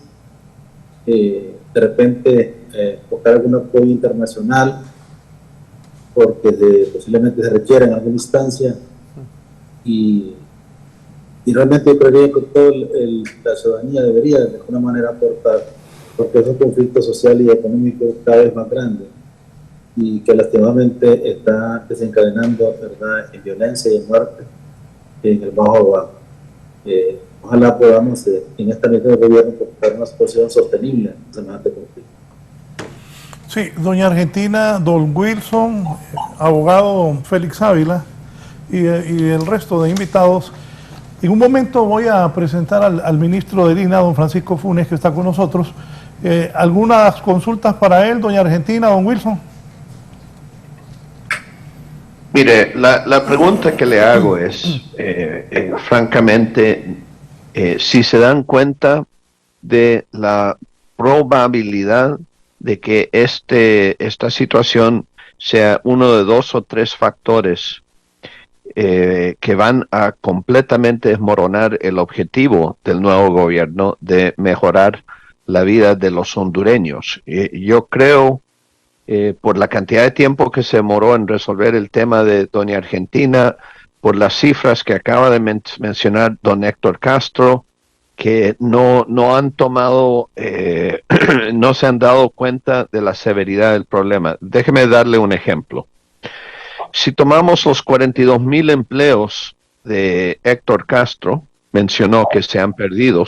Speaker 6: de repente buscar algún apoyo internacional, porque posiblemente se requiere en alguna instancia, y realmente yo creería que toda la ciudadanía debería de alguna manera aportar, porque es un conflicto social y económico cada vez más grande y que lastimosamente está desencadenando, ¿verdad?, en violencia y en muerte en el Bajo Aguán. Ojalá podamos en esta misión de gobierno buscar una situación sostenible en semejante conflicto.
Speaker 3: Sí, doña Argentina, don Wilson, abogado Félix Ávila y el resto de invitados. En un momento voy a presentar al ministro de Lina, don Francisco Funes, que está con nosotros. ¿Algunas consultas para él, doña Argentina, don Wilson?
Speaker 8: Mire, la pregunta que le hago es, francamente, si se dan cuenta de la probabilidad de que esta situación sea uno de 2 o 3 factores que van a completamente desmoronar el objetivo del nuevo gobierno de mejorar la vida de los hondureños. Yo creo, por la cantidad de tiempo que se demoró en resolver el tema de doña Argentina, por las cifras que acaba de mencionar don Héctor Castro, que no han tomado, no se han dado cuenta de la severidad del problema. Déjeme darle un ejemplo. Si tomamos los 42,000 empleos de Héctor Castro, mencionó que se han perdido,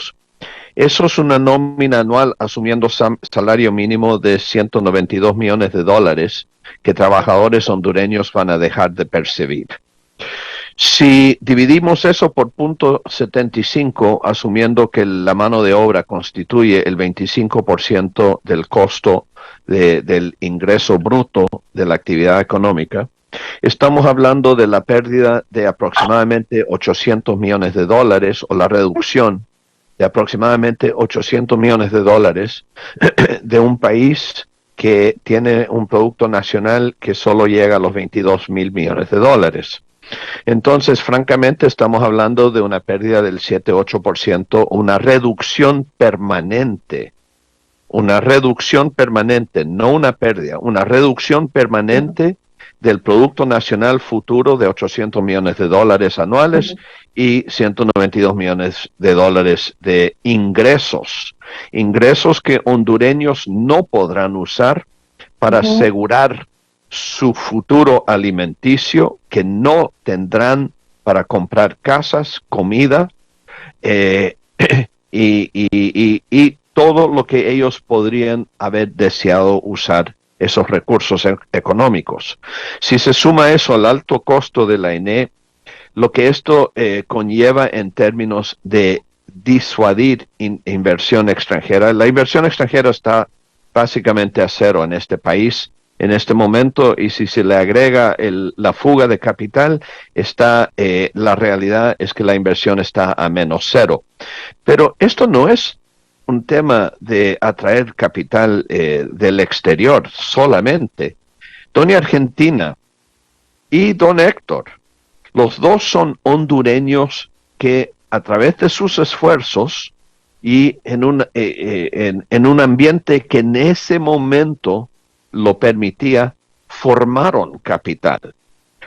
Speaker 8: eso es una nómina anual asumiendo salario mínimo de $192 millones que trabajadores hondureños van a dejar de percibir. Si dividimos eso por 0.75, asumiendo que la mano de obra constituye el 25% del costo del ingreso bruto de la actividad económica, estamos hablando de la pérdida de aproximadamente $800 millones o la reducción de aproximadamente $800 millones de un país que tiene un producto nacional que solo llega a los $22 mil millones. Entonces, francamente, estamos hablando de una pérdida del 7-8%, una reducción permanente, no una pérdida, una reducción permanente del Producto Nacional Futuro de $800 millones anuales y $192 millones de ingresos que hondureños no podrán usar para asegurar su futuro alimenticio, que no tendrán para comprar casas, comida y todo lo que ellos podrían haber deseado usar esos recursos económicos. Si se suma eso al alto costo de la ENE, lo que esto conlleva en términos de disuadir inversión extranjera. La inversión extranjera está básicamente a cero en este país en este momento, y si se le agrega la fuga de capital, la realidad es que la inversión está a -0. Pero esto no es un tema de atraer capital del exterior solamente. Doña Argentina y don Héctor, los dos son hondureños que a través de sus esfuerzos y en un ambiente que en ese momento lo permitía, formaron capital.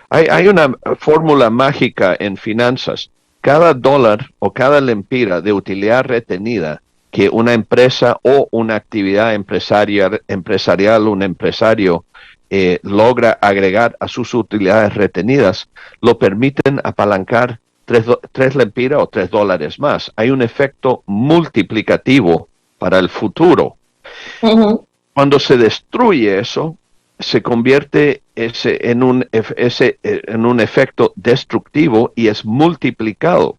Speaker 8: Hay una fórmula mágica en finanzas. Cada dólar o cada lempira de utilidad retenida que una empresa o una actividad empresarial, un empresario logra agregar a sus utilidades retenidas, lo permiten apalancar 3 lempiras o $3 más. Hay un efecto multiplicativo para el futuro. Cuando se destruye eso, se convierte en un efecto destructivo y es multiplicado.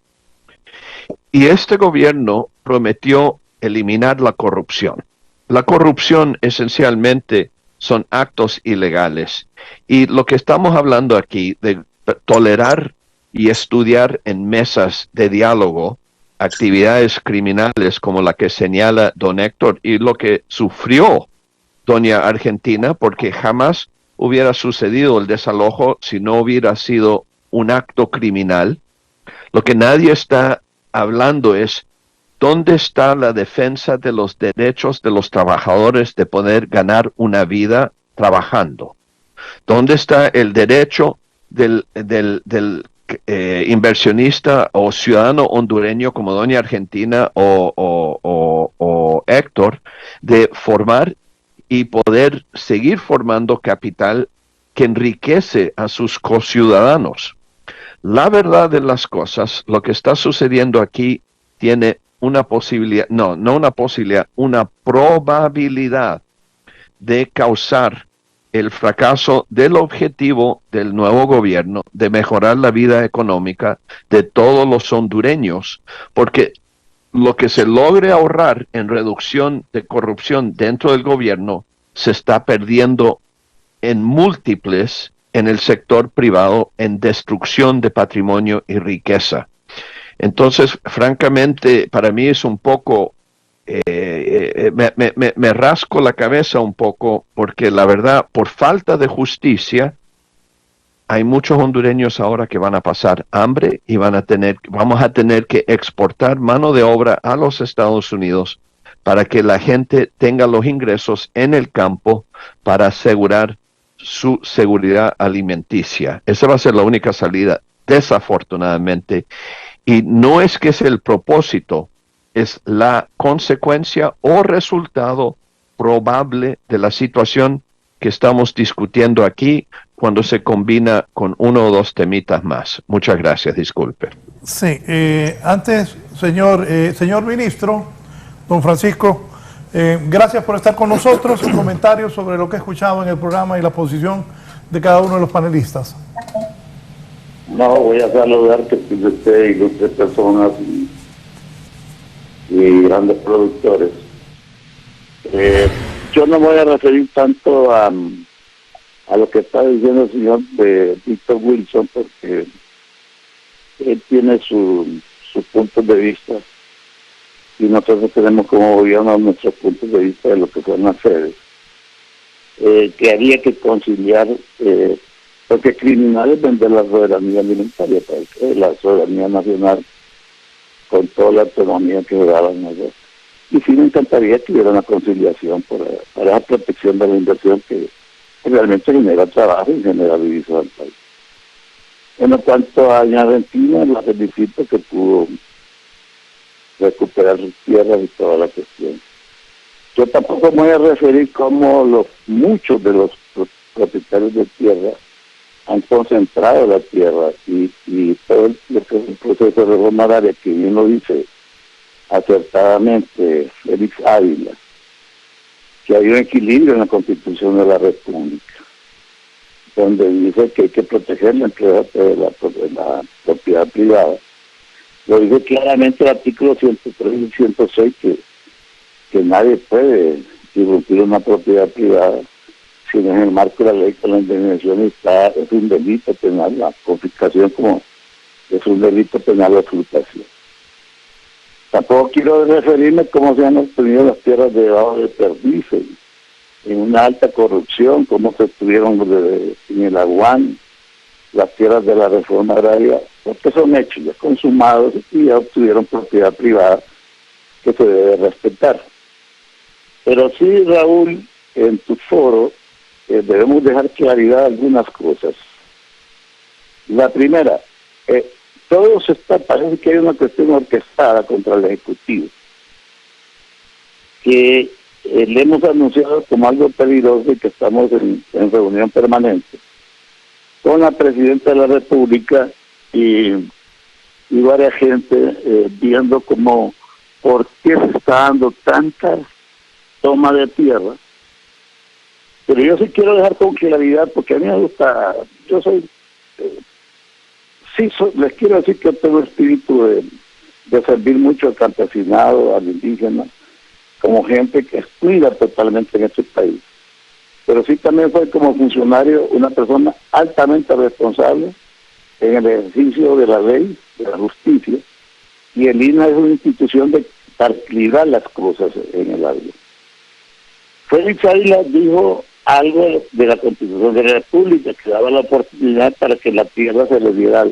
Speaker 8: Y este gobierno prometió eliminar la corrupción. La corrupción esencialmente son actos ilegales. Y lo que estamos hablando aquí de tolerar y estudiar en mesas de diálogo actividades criminales como la que señala don Héctor y lo que sufrió doña Argentina, porque jamás hubiera sucedido el desalojo si no hubiera sido un acto criminal. Lo que nadie está hablando es dónde está la defensa de los derechos de los trabajadores de poder ganar una vida trabajando. ¿Dónde está el derecho del inversionista o ciudadano hondureño como doña Argentina o Héctor de formar y poder seguir formando capital que enriquece a sus conciudadanos? La verdad de las cosas, lo que está sucediendo aquí tiene una posibilidad, no una posibilidad, una probabilidad de causar el fracaso del objetivo del nuevo gobierno de mejorar la vida económica de todos los hondureños, porque lo que se logre ahorrar en reducción de corrupción dentro del gobierno se está perdiendo en múltiples en el sector privado, en destrucción de patrimonio y riqueza. Entonces, francamente, para mí es un poco, me rasco la cabeza un poco, porque la verdad, por falta de justicia, hay muchos hondureños ahora que van a pasar hambre y vamos a tener que exportar mano de obra a los Estados Unidos para que la gente tenga los ingresos en el campo para asegurar su seguridad alimenticia. Esa va a ser la única salida, desafortunadamente. Y no es que es el propósito, es la consecuencia o resultado probable de la situación que estamos discutiendo aquí cuando se combina con uno o dos temitas más. Muchas gracias, disculpe.
Speaker 3: Sí, antes, señor ministro, don Francisco, gracias por estar con nosotros. Un comentario sobre lo que he escuchado en el programa y la posición de cada uno de los panelistas.
Speaker 10: No, voy a saludar que usted, ilustres personas y grandes productores. Yo no voy a referir tanto a a lo que está diciendo el señor de Víctor Wilson, porque él tiene su punto de vista y nosotros tenemos como gobierno nuestros puntos de vista de lo que son las sedes, que había que conciliar, porque criminal es vender la soberanía alimentaria, la soberanía nacional con toda la autonomía que daban allá. Y sí me encantaría que hubiera una conciliación para esa protección de la inversión que realmente genera trabajo y genera divisas al país. En cuanto a doña Argentina, la felicito que pudo recuperar sus tierras y toda la cuestión. Yo tampoco me voy a referir cómo muchos de los propietarios de tierra han concentrado la tierra y todo lo que es el proceso de reforma agraria, que bien lo dice acertadamente Félix Ávila, que hay un equilibrio en la Constitución de la República, donde dice que hay que proteger la propiedad privada. Lo dice claramente el artículo 103 y 106, que nadie puede irrumpir una propiedad privada si no es en el marco de la ley, con la indemnización es un delito penal, la confiscación como es un delito penal de ocultación. Tampoco quiero referirme cómo se han obtenido las tierras debajo de perdices, en una alta corrupción, cómo se estuvieron en el Aguán, las tierras de la reforma agraria, porque son hechos ya consumados y ya obtuvieron propiedad privada que se debe respetar. Pero sí, Raúl, en tu foro debemos dejar claridad algunas cosas. La primera, parece que hay una cuestión orquestada contra el Ejecutivo, que le hemos anunciado como algo peligroso y que estamos en reunión permanente con la Presidenta de la República y varias gente viendo como por qué se está dando tantas tomas de tierra. Pero yo sí quiero dejar con claridad, porque a mí me gusta, les quiero decir que tengo espíritu de servir mucho al campesinado, al indígena, como gente que cuida totalmente en este país. Pero sí también fue como funcionario una persona altamente responsable en el ejercicio de la ley, de la justicia, y el INAH es una institución para equilibrar las cosas en el área. Félix Ávila dijo algo de la Constitución de la República que daba la oportunidad para que la tierra se le diera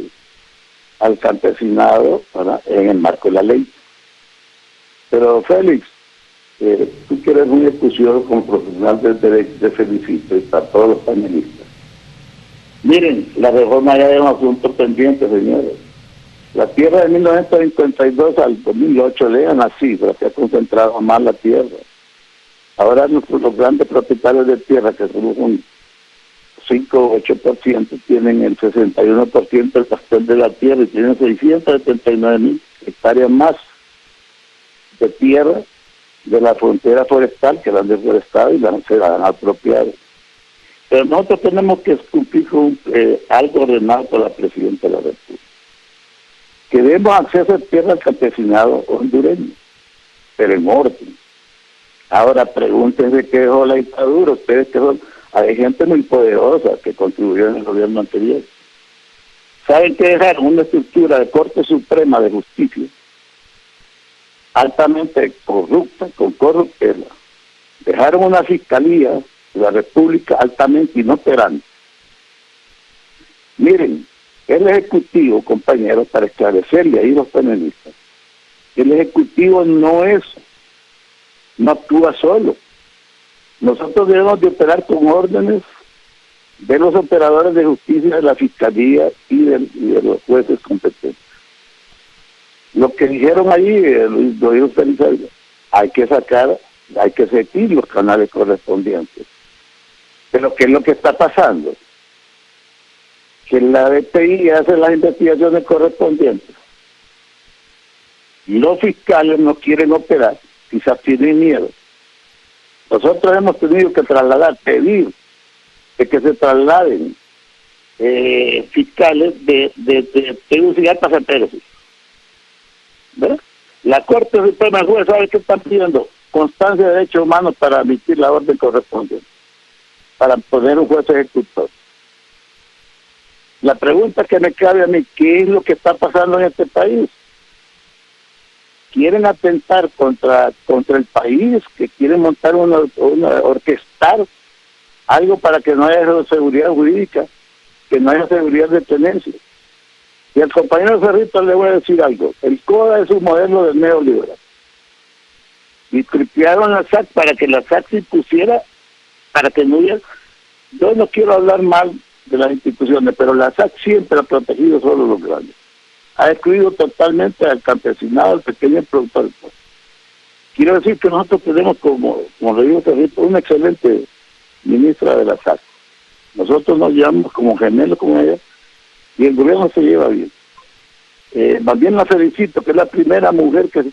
Speaker 10: al campesinado, ¿verdad?, en el marco de la ley. Pero Félix, tú que eres muy exclusivo como profesional del derecho, te felicito, y para todos los panelistas. Miren, la reforma ya es un asunto pendiente, señores. La tierra de 1952 al 2008, lean las cifras, se ha concentrado más la tierra. Ahora los grandes propietarios de tierra, que son un 5 o 8%, tienen el 61% del pastel de la tierra y tienen 679.000 hectáreas más de tierra de la frontera forestal que la han deforestado y se la han apropiado. Pero nosotros tenemos que cumplir con algo ordenado por la Presidenta de la República. Que demos acceso a tierra al campesinado hondureño, pero en orden. Ahora pregúntense qué dejó la dictadura, ustedes que son, hay gente muy poderosa que contribuyó en el gobierno anterior. ¿Saben qué dejaron? Una estructura de Corte Suprema de Justicia altamente corrupta, con corruptela. Dejaron una fiscalía de la República altamente inoperante. Miren, el Ejecutivo, compañeros, para esclarecerle ahí los panelistas, el Ejecutivo no actúa solo. Nosotros debemos de operar con órdenes de los operadores de justicia, de la Fiscalía y de los jueces competentes. Lo que dijeron allí, lo dijo Félix Ávila, hay que seguir los canales correspondientes. Pero ¿qué es lo que está pasando? Que la DPI hace las investigaciones correspondientes. Los fiscales no quieren operar, quizás tienen miedo. Nosotros hemos tenido que pedir de que se trasladen fiscales de Tegucigalpa a San Pedro. ¿Verdad? La Corte Suprema de Jueces, ¿sabe qué están pidiendo? Constancia de derechos humanos para emitir la orden correspondiente. para poner un juez ejecutor. La pregunta que me cabe a mí, ¿qué es lo que está pasando en este país? Quieren atentar contra el país, que quieren montar orquestar algo para que no haya seguridad jurídica, que no haya seguridad de tenencia. Y al compañero Cerrito le voy a decir algo. El CODA es un modelo del neoliberal. Y tripearon la SAC para que la SAC se impusiera, para que no hubiera... Yo no quiero hablar mal de las instituciones, pero la SAC siempre ha protegido solo los grandes. Ha excluido totalmente al campesinado, al pequeño productor. Quiero decir que nosotros tenemos, como le digo Cerrito, una excelente ministra de la SAC. Nosotros nos llevamos como gemelos con ella y el gobierno se lleva bien. Más bien la felicito, que es la primera mujer que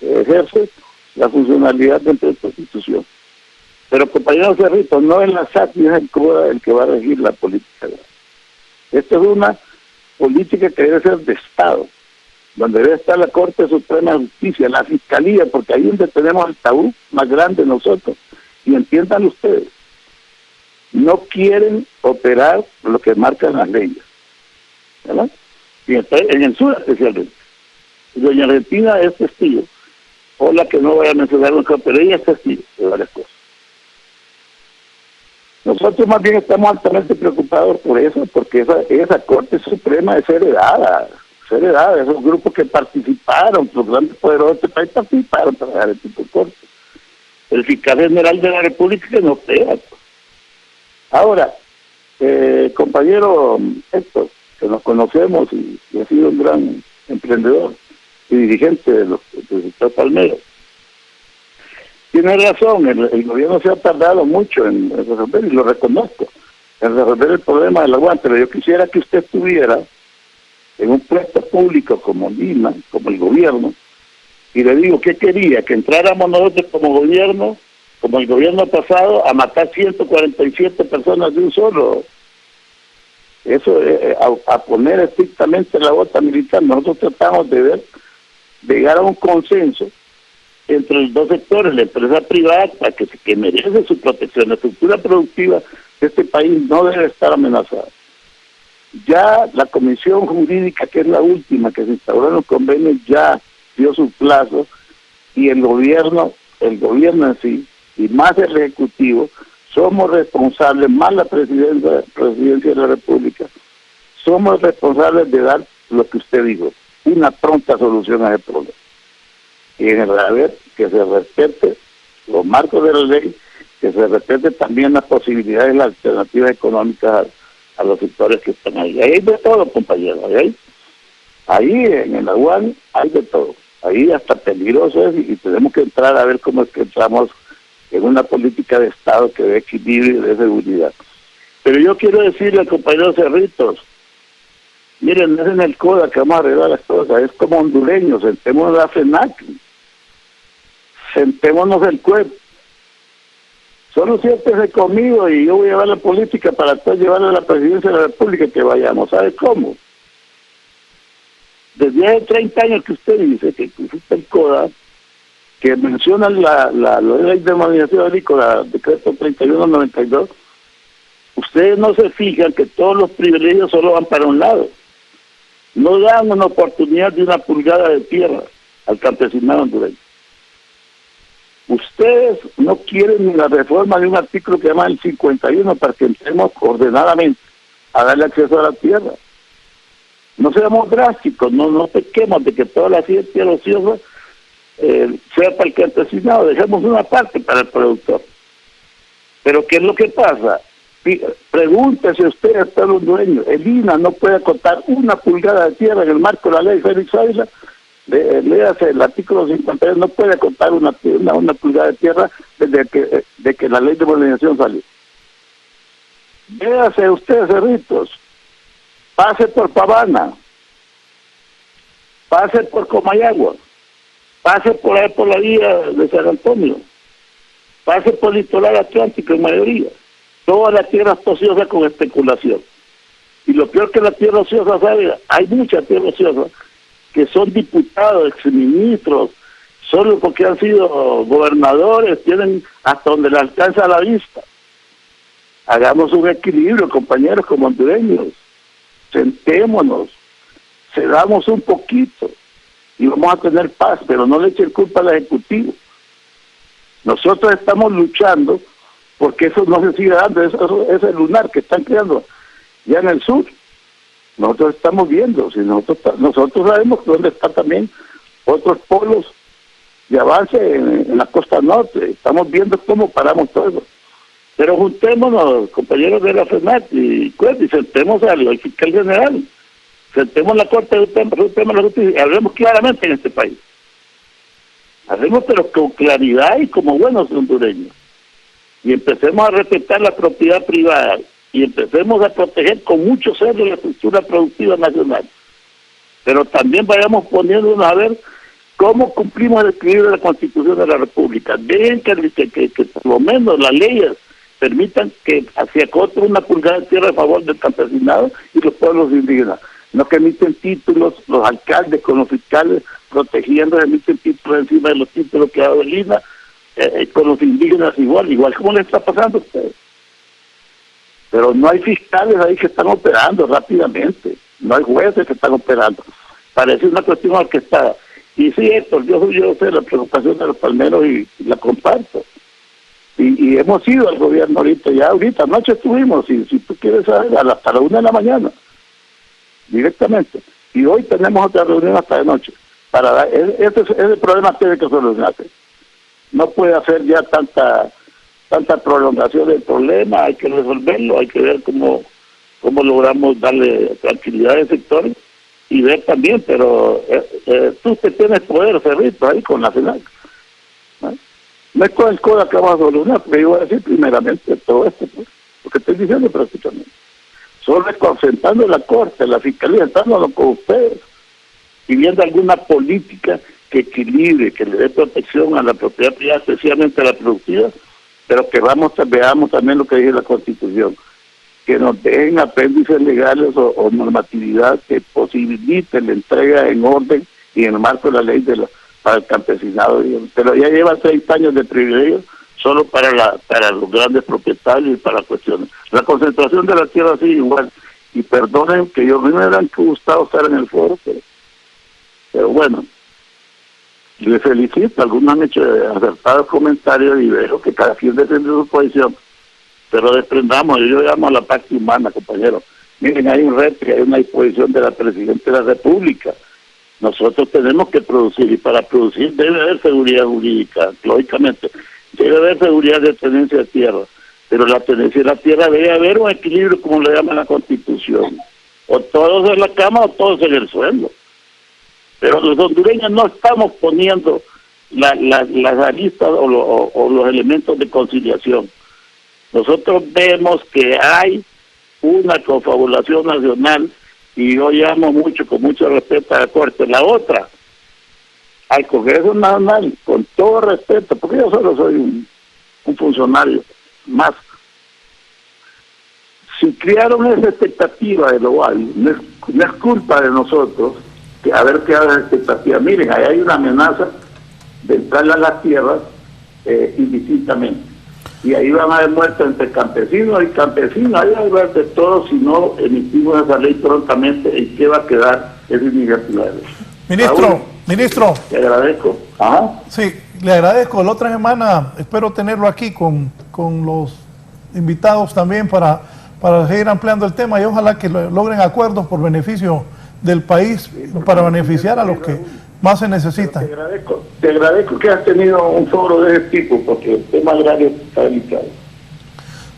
Speaker 10: ejerce la funcionalidad dentro de esta institución. Pero, compañero Cerrito, no es la SAC ni es el CODA el que va a regir la política. Esta es una política que debe ser de Estado, donde debe estar la Corte Suprema de Justicia, la Fiscalía, porque ahí es donde tenemos el tabú más grande nosotros. Y entiendan ustedes, no quieren operar lo que marcan las leyes, ¿verdad? Y en el sur especialmente. Doña Argentina es testigo, o la que no voy a mencionar nunca, pero ella es testigo de varias cosas. Nosotros más bien estamos altamente preocupados por eso, porque esa Corte Suprema es heredada, esos grupos que participaron, los grandes poderosos de este país participaron para dejar el tipo de corte. El fiscal general de la República que no opera. Sector. Ahora, compañero Héctor, que nos conocemos y ha sido un gran emprendedor y dirigente del sector palmero, tiene razón, el gobierno se ha tardado mucho en resolver, y lo reconozco, en resolver el problema del agua, pero yo quisiera que usted estuviera en un puesto público como Lima, como el gobierno, y le digo, ¿qué quería? Que entráramos nosotros como gobierno, como el gobierno pasado, a matar 147 personas de un solo. Eso a poner estrictamente la bota militar. Nosotros tratamos de llegar a un consenso entre los dos sectores, la empresa privada, para que merece su protección. La estructura productiva de este país no debe estar amenazada. Ya la comisión jurídica, que es la última que se instauró en los convenios, ya dio su plazo, y el gobierno en sí, y más el Ejecutivo, somos responsables, más la presidencia de la República, somos responsables de dar lo que usted dijo, una pronta solución a ese problema. Y en el haber que se respete los marcos de la ley, que se respete también las posibilidades y las alternativas económicas a los sectores que están ahí. Ahí hay de todo, compañeros. Ahí en el UAN hay de todo. Ahí hasta peligroso es, y tenemos que entrar a ver cómo es que entramos en una política de Estado que dé equilibrio y de seguridad. Pero yo quiero decirle al compañero Cerritos, miren, no es en el CODA que vamos a arreglar las cosas, es como hondureños, sentémonos la FENAC, sentémonos el CUEP. Solo siéntese conmigo y yo voy a llevar la política para después llevarle a la presidencia de la República que vayamos. ¿Sabe cómo? Desde hace 30 años que usted dice que existe el CODA, que menciona la ley de modernización agrícola, decreto 3192, ustedes no se fijan que todos los privilegios solo van para un lado. No dan una oportunidad de una pulgada de tierra al campesinado hondureño. Ustedes no quieren ni la reforma de un artículo que llama el 51 para que entremos ordenadamente a darle acceso a la tierra. No seamos drásticos, no pequemos de que toda la tierra ociosa sea para el campesinado, dejemos una parte para el productor. Pero ¿qué es lo que pasa? Pregúntese usted a todo hondureño, el INA no puede acotar una pulgada de tierra en el marco de la ley Félix Ávila. Léase el artículo 53, no puede acotar una pulgada de tierra desde que la ley de modernización salió. Véase usted, Cerritos, pase por Pavana, pase por Comayagua, pase por ahí por la vía de San Antonio, pase por el litoral atlántico en mayoría. Toda la tierra es ociosa con especulación. Y lo peor que la tierra ociosa, ¿sabe? Hay mucha tierra ociosa que son diputados, exministros, solo porque han sido gobernadores, tienen hasta donde le alcanza la vista. Hagamos un equilibrio, compañeros, como hondureños. Sentémonos, cedamos un poquito y vamos a tener paz, pero no le echen culpa al Ejecutivo. Nosotros estamos luchando porque eso no se siga dando, ese lunar que están creando ya en el sur. Nosotros estamos viendo, si nosotros sabemos dónde están también otros polos de avance en la costa norte. Estamos viendo cómo paramos todo eso. Pero juntémonos, compañeros de la FENAC, y sentemos al fiscal general, sentemos la Corte Suprema de la Justicia, hablemos claramente en este país. Hablemos pero con claridad y como buenos hondureños. Y empecemos a respetar la propiedad privada y empecemos a proteger con mucho serio la estructura productiva nacional. Pero también vayamos poniéndonos a ver cómo cumplimos el equilibrio de la Constitución de la República. Dejen que por lo menos las leyes permitan que se acote una pulgada de tierra a favor del campesinado y los pueblos indígenas. No que emiten títulos los alcaldes con los fiscales protegiendo, emiten títulos encima de los títulos que ha dado el INAH, con los indígenas igual como le está pasando a ustedes. Pero no hay fiscales ahí que están operando rápidamente, no hay jueces que están operando. Parece una cuestión orquestada. Y sí, Héctor, yo sé la preocupación de los palmeros y la comparto. Y hemos ido al gobierno ahorita anoche estuvimos, si tú quieres saber, hasta la 1 de la mañana, directamente. Y hoy tenemos otra reunión hasta de noche. Ese problema tiene que solucionarse. No puede hacer ya tanta prolongación del problema, hay que resolverlo, hay que ver cómo logramos darle tranquilidad al sector y ver también, pero tú que tienes poder, Cerrito, ahí con la FENAC. No es con el CODA que vamos a solucionar, pero yo voy a decir primeramente todo esto, pues, lo que estoy diciendo prácticamente. Solo es concentrando la Corte, la Fiscalía, sentándolo con ustedes y viendo alguna política que equilibre, que le dé protección a la propiedad privada, especialmente a la productiva, pero que veamos también lo que dice la Constitución, que nos dejen apéndices legales o normatividad que posibilite la entrega en orden y en el marco de la ley para el campesinado. Pero ya llevan 30 años de privilegio solo para los grandes propietarios y para cuestiones. La concentración de la tierra sigue igual. Y perdonen que yo me hubieran gustado estar en el foro, pero bueno, les felicito. Algunos han hecho acertados comentarios y veo que cada quien defiende su posición. Pero desprendamos, yo llamo a la pacta humana, compañeros. Miren, hay un reto, hay una disposición de la Presidenta de la República. Nosotros tenemos que producir, y para producir debe haber seguridad jurídica, lógicamente. Debe haber seguridad de tenencia de tierra. Pero la tenencia de la tierra debe haber un equilibrio, como le llama la Constitución. O todos en la cama o todos en el suelo. Pero los hondureños no estamos poniendo las aristas o los elementos de conciliación. Nosotros vemos que hay una confabulación nacional y yo llamo mucho, con mucho respeto a la Corte. La otra, al Congreso Nacional, con todo respeto, porque yo solo soy un funcionario más. Si crearon esa expectativa de lo válido, no es culpa de nosotros que haber creado esa expectativa. Miren, ahí hay una amenaza de entrarle a las tierras indistintamente. Y ahí van a haber muertos entre campesinos y campesinos, ahí va a haber de todo si no emitimos esa ley prontamente. ¿En qué va a quedar esa iniciativa de ley?
Speaker 3: Ministro.
Speaker 10: Le agradezco. Ajá.
Speaker 3: Sí, le agradezco. La otra semana espero tenerlo aquí con los invitados también para seguir ampliando el tema y ojalá que logren acuerdos por beneficio del país, para beneficiar a los que más se necesitan.
Speaker 10: Te agradezco que has tenido un foro de ese tipo, porque el tema agrario está delicado.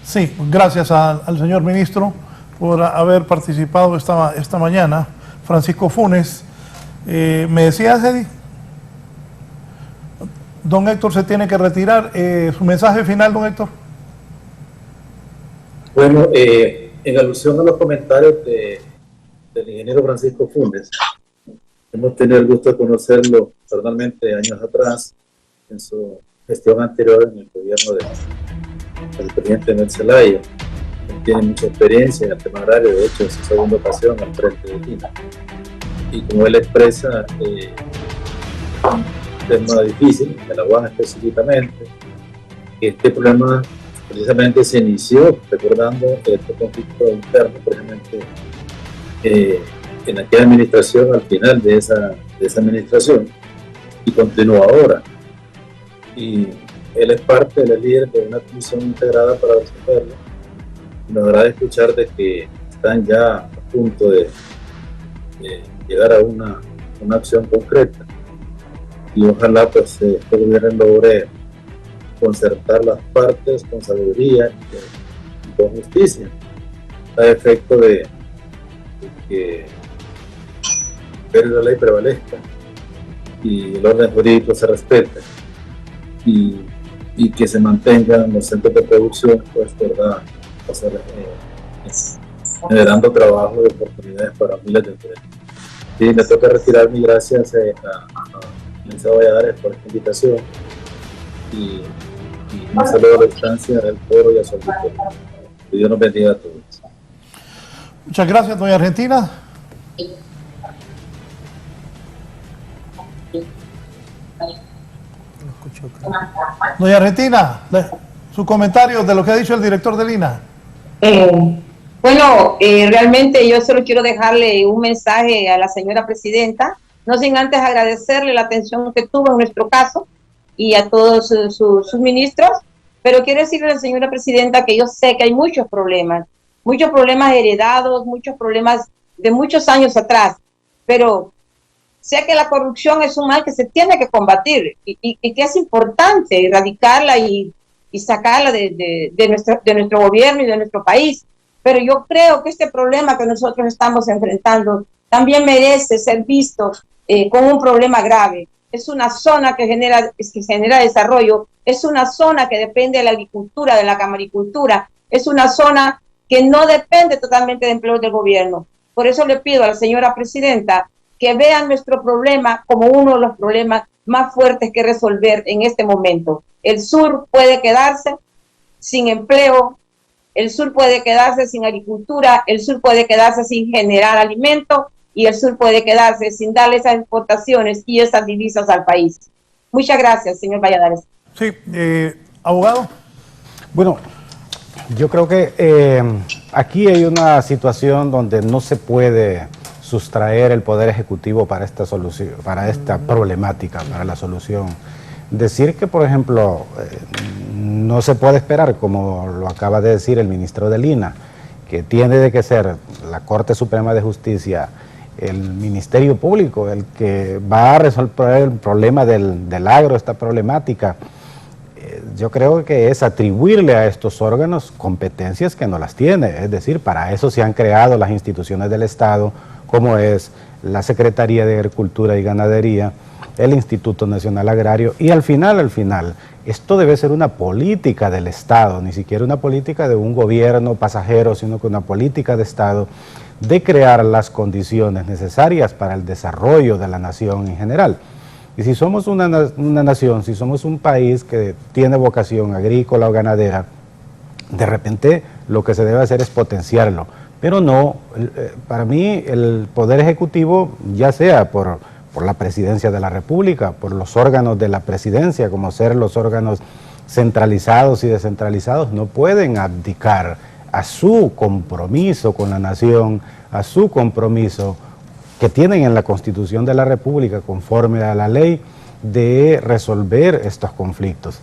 Speaker 3: Sí, gracias al señor ministro por haber participado esta mañana. Francisco Funes, me decías, Eddie, don Héctor se tiene que retirar. ¿Su mensaje final, don Héctor?
Speaker 6: Bueno, en alusión a los comentarios del ingeniero Francisco Funes, hemos tenido el gusto de conocerlo personalmente años atrás, en su gestión anterior en el gobierno del presidente Mel Zelaya. Él tiene mucha experiencia en el tema agrario, de hecho es su segunda ocasión al frente de INAH. Y como él expresa, tema difícil, de la UAN específicamente. Este problema precisamente se inició recordando este conflicto interno, precisamente en aquella administración, al final de esa administración, y continúa ahora. Y él es parte, él es líder de una comisión integrada para resolverlo. Nos agrada escuchar de que están ya a punto de llegar a una acción concreta, y ojalá pues este gobierno logre concertar las partes con sabiduría y con justicia, a efecto de que la ley prevalezca y el orden jurídico se respete, y que se mantengan los centros de producción, pues, ¿verdad? O sea, generando trabajo y oportunidades para miles de empresas. Y me toca retirar mis gracias a Licenciado Valladares por esta invitación, y un saludo a la distancia del foro y a su auditorio. Que Dios nos bendiga a todos.
Speaker 3: Muchas gracias, doña Argentina. Doña Argentina, su comentario de lo que ha dicho el director del INAH.
Speaker 7: Bueno, realmente yo solo quiero dejarle un mensaje a la señora presidenta, no sin antes agradecerle la atención que tuvo en nuestro caso y a todos sus ministros, pero quiero decirle a la señora presidenta que yo sé que hay muchos problemas heredados, muchos problemas de muchos años atrás, pero sé que la corrupción es un mal que se tiene que combatir y que es importante erradicarla y sacarla de nuestro gobierno y de nuestro país. Pero yo creo que este problema que nosotros estamos enfrentando también merece ser visto como un problema grave. Es una zona que genera desarrollo, es una zona que depende de la agricultura, de la camaricultura, es una zona que no depende totalmente de empleos del gobierno. Por eso le pido a la señora presidenta que vean nuestro problema como uno de los problemas más fuertes que resolver en este momento. El sur puede quedarse sin empleo, el sur puede quedarse sin agricultura, el sur puede quedarse sin generar alimento y el sur puede quedarse sin darle esas exportaciones y esas divisas al país. Muchas gracias, señor Valladares.
Speaker 3: Sí, abogado.
Speaker 4: Bueno, yo creo que aquí hay una situación donde no se puede sustraer el Poder Ejecutivo para esta solución, para esta problemática, para la solución. Decir que, por ejemplo, no se puede esperar, como lo acaba de decir el ministro del INAH, que tiene que ser la Corte Suprema de Justicia, el Ministerio Público, el que va a resolver el problema del agro, esta problemática. Yo creo que es atribuirle a estos órganos competencias que no las tiene, es decir, para eso se han creado las instituciones del Estado, como es la Secretaría de Agricultura y Ganadería, el Instituto Nacional Agrario, y al final, esto debe ser una política del Estado, ni siquiera una política de un gobierno pasajero, sino que una política de Estado de crear las condiciones necesarias para el desarrollo de la nación en general. Y si somos una nación, si somos un país que tiene vocación agrícola o ganadera, de repente lo que se debe hacer es potenciarlo. Pero no, para mí el Poder Ejecutivo, ya sea por la Presidencia de la República, por los órganos de la Presidencia, como ser los órganos centralizados y descentralizados, no pueden abdicar a su compromiso con la nación, a su compromiso que tienen en la Constitución de la República, conforme a la ley, de resolver estos conflictos.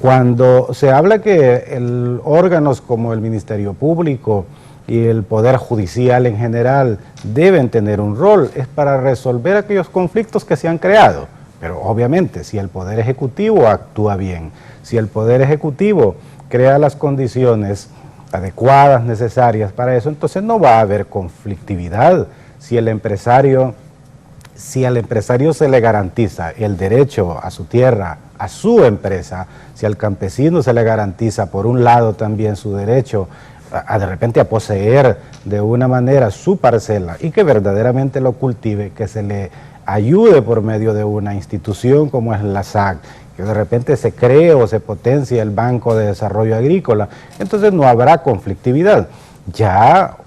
Speaker 4: Cuando se habla que órganos como el Ministerio Público y el Poder Judicial en general deben tener un rol, es para resolver aquellos conflictos que se han creado. Pero obviamente, si el Poder Ejecutivo actúa bien, si el Poder Ejecutivo crea las condiciones adecuadas, necesarias para eso, entonces no va a haber conflictividad. Si al empresario se le garantiza el derecho a su tierra, a su empresa, si al campesino se le garantiza por un lado también su derecho de repente a poseer de una manera su parcela y que verdaderamente lo cultive, que se le ayude por medio de una institución como es la SAC, que de repente se cree o se potencia el Banco de Desarrollo Agrícola, entonces no habrá conflictividad. Ya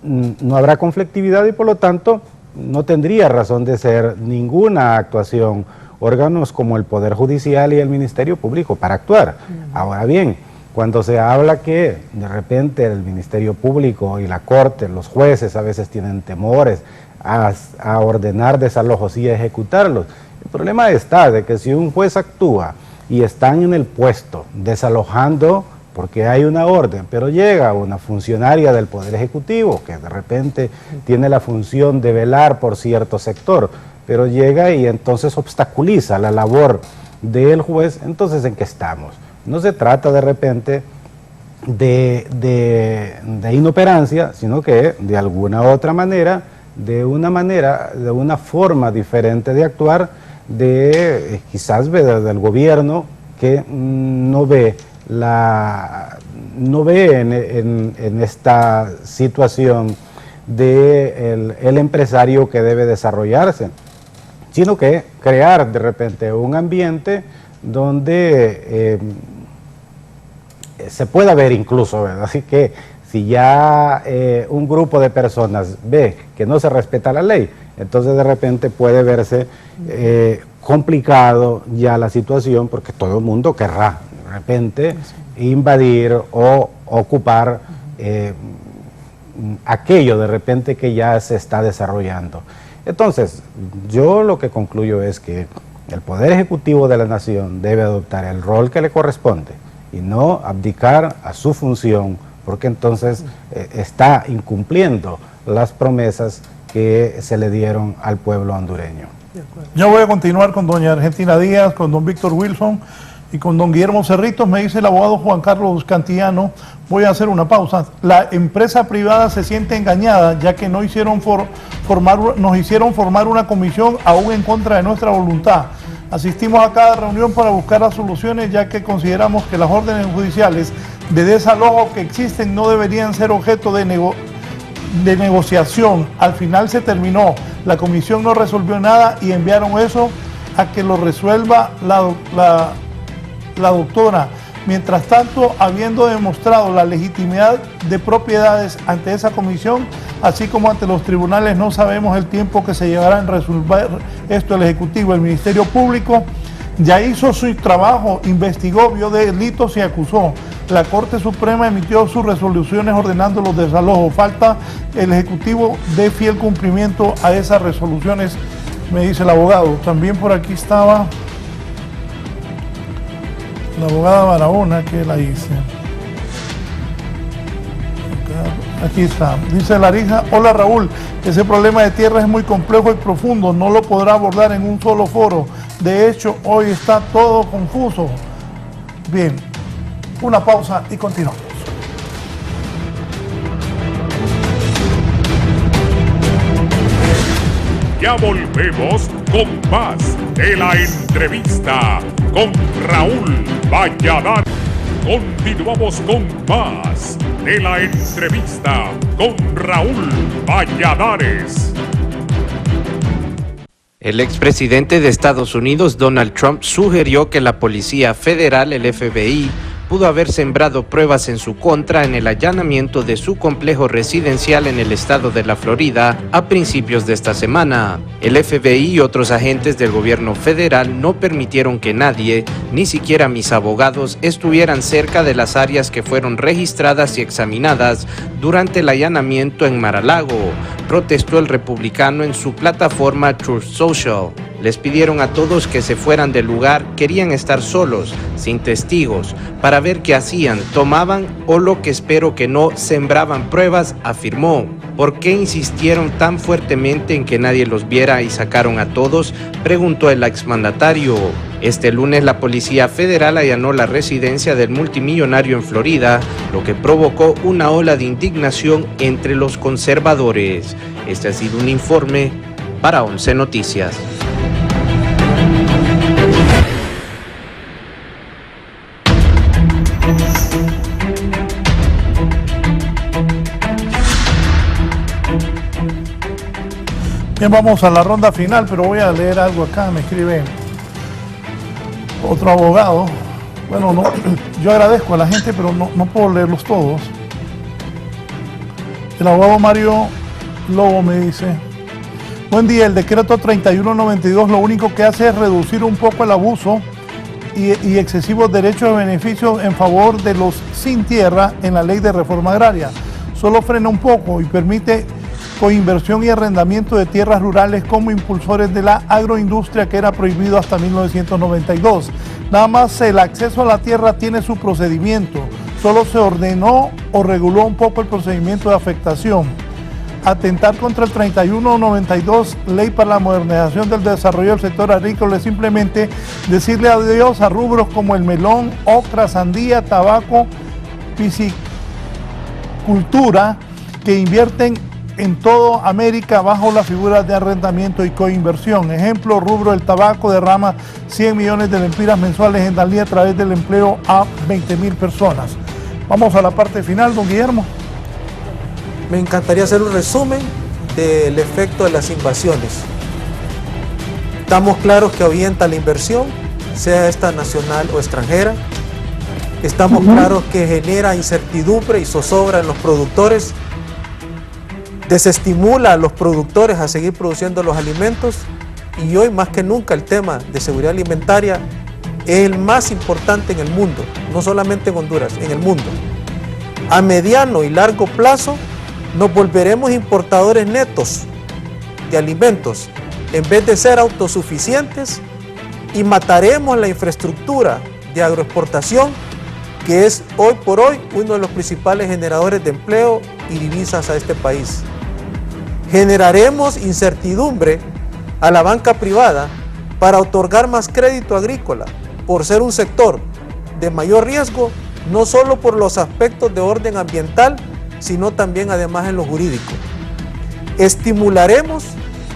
Speaker 4: no habrá conflictividad y por lo tanto no tendría razón de ser ninguna actuación órganos como el Poder Judicial y el Ministerio Público para actuar. Ahora bien, cuando se habla que de repente el Ministerio Público y la Corte, los jueces a veces tienen temores a ordenar desalojos y a ejecutarlos, el problema está de que si un juez actúa y están en el puesto desalojando porque hay una orden, pero llega una funcionaria del Poder Ejecutivo que de repente tiene la función de velar por cierto sector, pero llega y entonces obstaculiza la labor del juez, entonces ¿en qué estamos? No se trata de repente de inoperancia, sino que de alguna otra manera, de una forma diferente de actuar, quizás del gobierno que no ve en esta situación el empresario que debe desarrollarse, sino que crear de repente un ambiente donde se pueda ver incluso, ¿verdad? Así que si ya un grupo de personas ve que no se respeta la ley, entonces de repente puede verse complicado ya la situación, porque todo el mundo querrá de repente invadir o ocupar aquello de repente que ya se está desarrollando. Entonces, yo lo que concluyo es que el Poder Ejecutivo de la Nación debe adoptar el rol que le corresponde y no abdicar a su función, porque entonces está incumpliendo las promesas que se le dieron al pueblo hondureño.
Speaker 3: Yo voy a continuar con doña Argentina Díaz, con don Víctor Wilson y con don Guillermo Cerritos. Me dice el abogado Juan Carlos Cantillano, voy a hacer una pausa. La empresa privada se siente engañada, ya que nos hicieron formar una comisión aún en contra de nuestra voluntad. Asistimos a cada reunión para buscar las soluciones, ya que consideramos que las órdenes judiciales de desalojo que existen no deberían ser objeto de negociación. Al final se terminó, la comisión no resolvió nada y enviaron eso a que lo resuelva la doctora. Mientras tanto, habiendo demostrado la legitimidad de propiedades ante esa comisión, así como ante los tribunales, no sabemos el tiempo que se llevará en resolver esto el Ejecutivo. El Ministerio Público ya hizo su trabajo, investigó, vio delitos y acusó. La Corte Suprema emitió sus resoluciones ordenando los desalojos. Falta el Ejecutivo de fiel cumplimiento a esas resoluciones, me dice el abogado. También por aquí estaba la abogada Barahona, que la dice. Aquí está. Dice Larisa, hola Raúl, ese problema de tierra es muy complejo y profundo, no lo podrá abordar en un solo foro. De hecho, hoy está todo confuso. Bien, una pausa y continuamos.
Speaker 1: Ya volvemos con más de la entrevista con Raúl Valladares. Continuamos con más de la entrevista con Raúl Valladares.
Speaker 11: El expresidente de Estados Unidos, Donald Trump, sugirió que la Policía Federal, el FBI, pudo haber sembrado pruebas en su contra en el allanamiento de su complejo residencial en el estado de la Florida a principios de esta semana. El FBI y otros agentes del gobierno federal no permitieron que nadie, ni siquiera mis abogados, estuvieran cerca de las áreas que fueron registradas y examinadas durante el allanamiento en Mar-a-Lago, protestó el republicano en su plataforma Truth Social. Les pidieron a todos que se fueran del lugar, querían estar solos, sin testigos, para ver qué hacían, tomaban o lo que espero que no, sembraban pruebas, afirmó. ¿Por qué insistieron tan fuertemente en que nadie los viera y sacaron a todos?, preguntó el exmandatario. Este lunes la Policía Federal allanó la residencia del multimillonario en Florida, lo que provocó una ola de indignación entre los conservadores. Este ha sido un informe para 11 Noticias.
Speaker 3: Bien, vamos a la ronda final, pero voy a leer algo acá. Me escribe otro abogado. Bueno, no, yo agradezco a la gente, pero no puedo leerlos todos. El abogado Mario Lobo me dice: Buen día. El decreto 3192 lo único que hace es reducir un poco el abuso y excesivos derechos y beneficios en favor de los sin tierra en la ley de reforma agraria. Solo frena un poco y permite coinversión y arrendamiento de tierras rurales como impulsores de la agroindustria, que era prohibido hasta 1992. Nada más el acceso a la tierra tiene su procedimiento. Solo se ordenó o reguló un poco el procedimiento de afectación. Atentar contra el 3192, ley para la modernización del desarrollo del sector agrícola, es simplemente decirle adiós a rubros como el melón, ocra, sandía, tabaco, piscicultura, que invierten en toda América bajo la figura de arrendamiento y coinversión. Ejemplo, rubro del tabaco derrama 100 millones de lempiras mensuales en Dalí a través del empleo a 20.000 personas. Vamos a la parte final, don Guillermo.
Speaker 5: Me encantaría hacer un resumen del efecto de las invasiones. Estamos claros que ahuyenta la inversión, sea esta nacional o extranjera. Estamos claros que genera incertidumbre y zozobra en los productores, desestimula a los productores a seguir produciendo los alimentos, y hoy más que nunca el tema de seguridad alimentaria es el más importante en el mundo, no solamente en Honduras, en el mundo. A mediano y largo plazo nos volveremos importadores netos de alimentos en vez de ser autosuficientes, y mataremos la infraestructura de agroexportación, que es hoy por hoy uno de los principales generadores de empleo y divisas a este país. Generaremos incertidumbre a la banca privada para otorgar más crédito agrícola, por ser un sector de mayor riesgo, no solo por los aspectos de orden ambiental, sino también además en lo jurídico. Estimularemos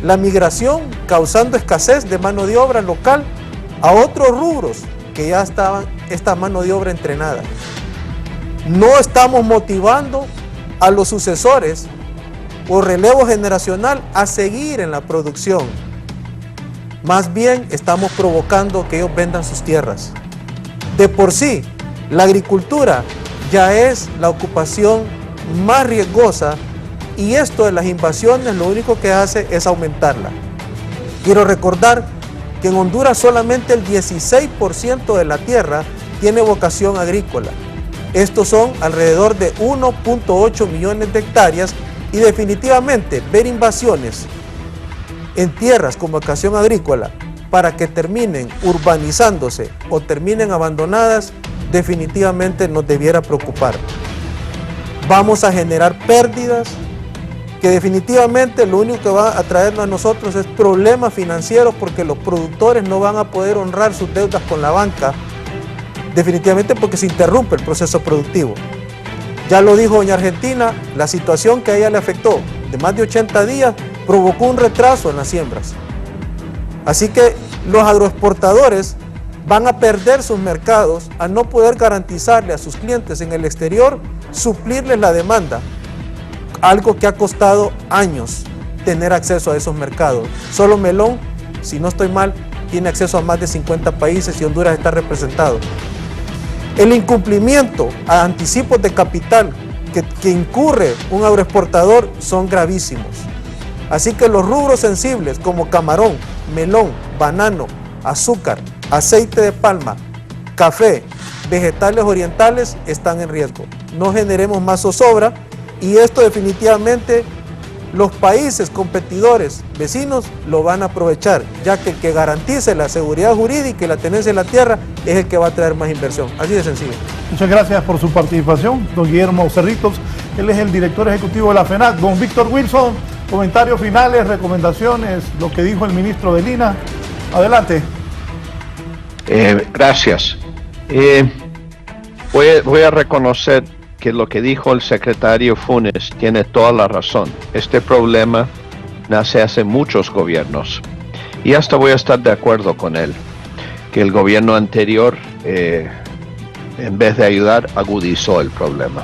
Speaker 5: la migración, causando escasez de mano de obra local a otros rubros que ya estaban esta mano de obra entrenada. No estamos motivando a los sucesores o relevo generacional a seguir en la producción. Más bien estamos provocando que ellos vendan sus tierras. De por sí, la agricultura ya es la ocupación más riesgosa, y esto de las invasiones lo único que hace es aumentarla. Quiero recordar que en Honduras solamente el 16% de la tierra tiene vocación agrícola. Estos son alrededor de 1.8 millones de hectáreas, y definitivamente ver invasiones en tierras con vocación agrícola para que terminen urbanizándose o terminen abandonadas, definitivamente nos debiera preocupar. Vamos a generar pérdidas que definitivamente lo único que va a traernos a nosotros es problemas financieros, porque los productores no van a poder honrar sus deudas con la banca, definitivamente porque se interrumpe el proceso productivo. Ya lo dijo doña Argentina, la situación que a ella le afectó de más de 80 días provocó un retraso en las siembras. Así que los agroexportadores van a perder sus mercados al no poder garantizarle a sus clientes en el exterior suplirles la demanda, algo que ha costado años tener acceso a esos mercados. Solo Melón, si no estoy mal, tiene acceso a más de 50 países y Honduras está representado. El incumplimiento a anticipos de capital que incurre un agroexportador son gravísimos. Así que los rubros sensibles como camarón, melón, banano, azúcar, aceite de palma, café, vegetales orientales están en riesgo. No generemos más zozobra, y esto definitivamente los países competidores vecinos lo van a aprovechar, ya que el que garantice la seguridad jurídica y la tenencia de la tierra es el que va a traer más inversión. Así de sencillo.
Speaker 3: Muchas gracias por su participación, don Guillermo Cerritos. Él es el director ejecutivo de la FENAC. Don Víctor Wilson, comentarios finales, recomendaciones, lo que dijo el ministro de Lina. Adelante.
Speaker 8: Gracias. Voy a reconocer que lo que dijo el secretario Funes tiene toda la razón. Este problema nace hace muchos gobiernos, y hasta voy a estar de acuerdo con él, que el gobierno anterior, en vez de ayudar, agudizó el problema.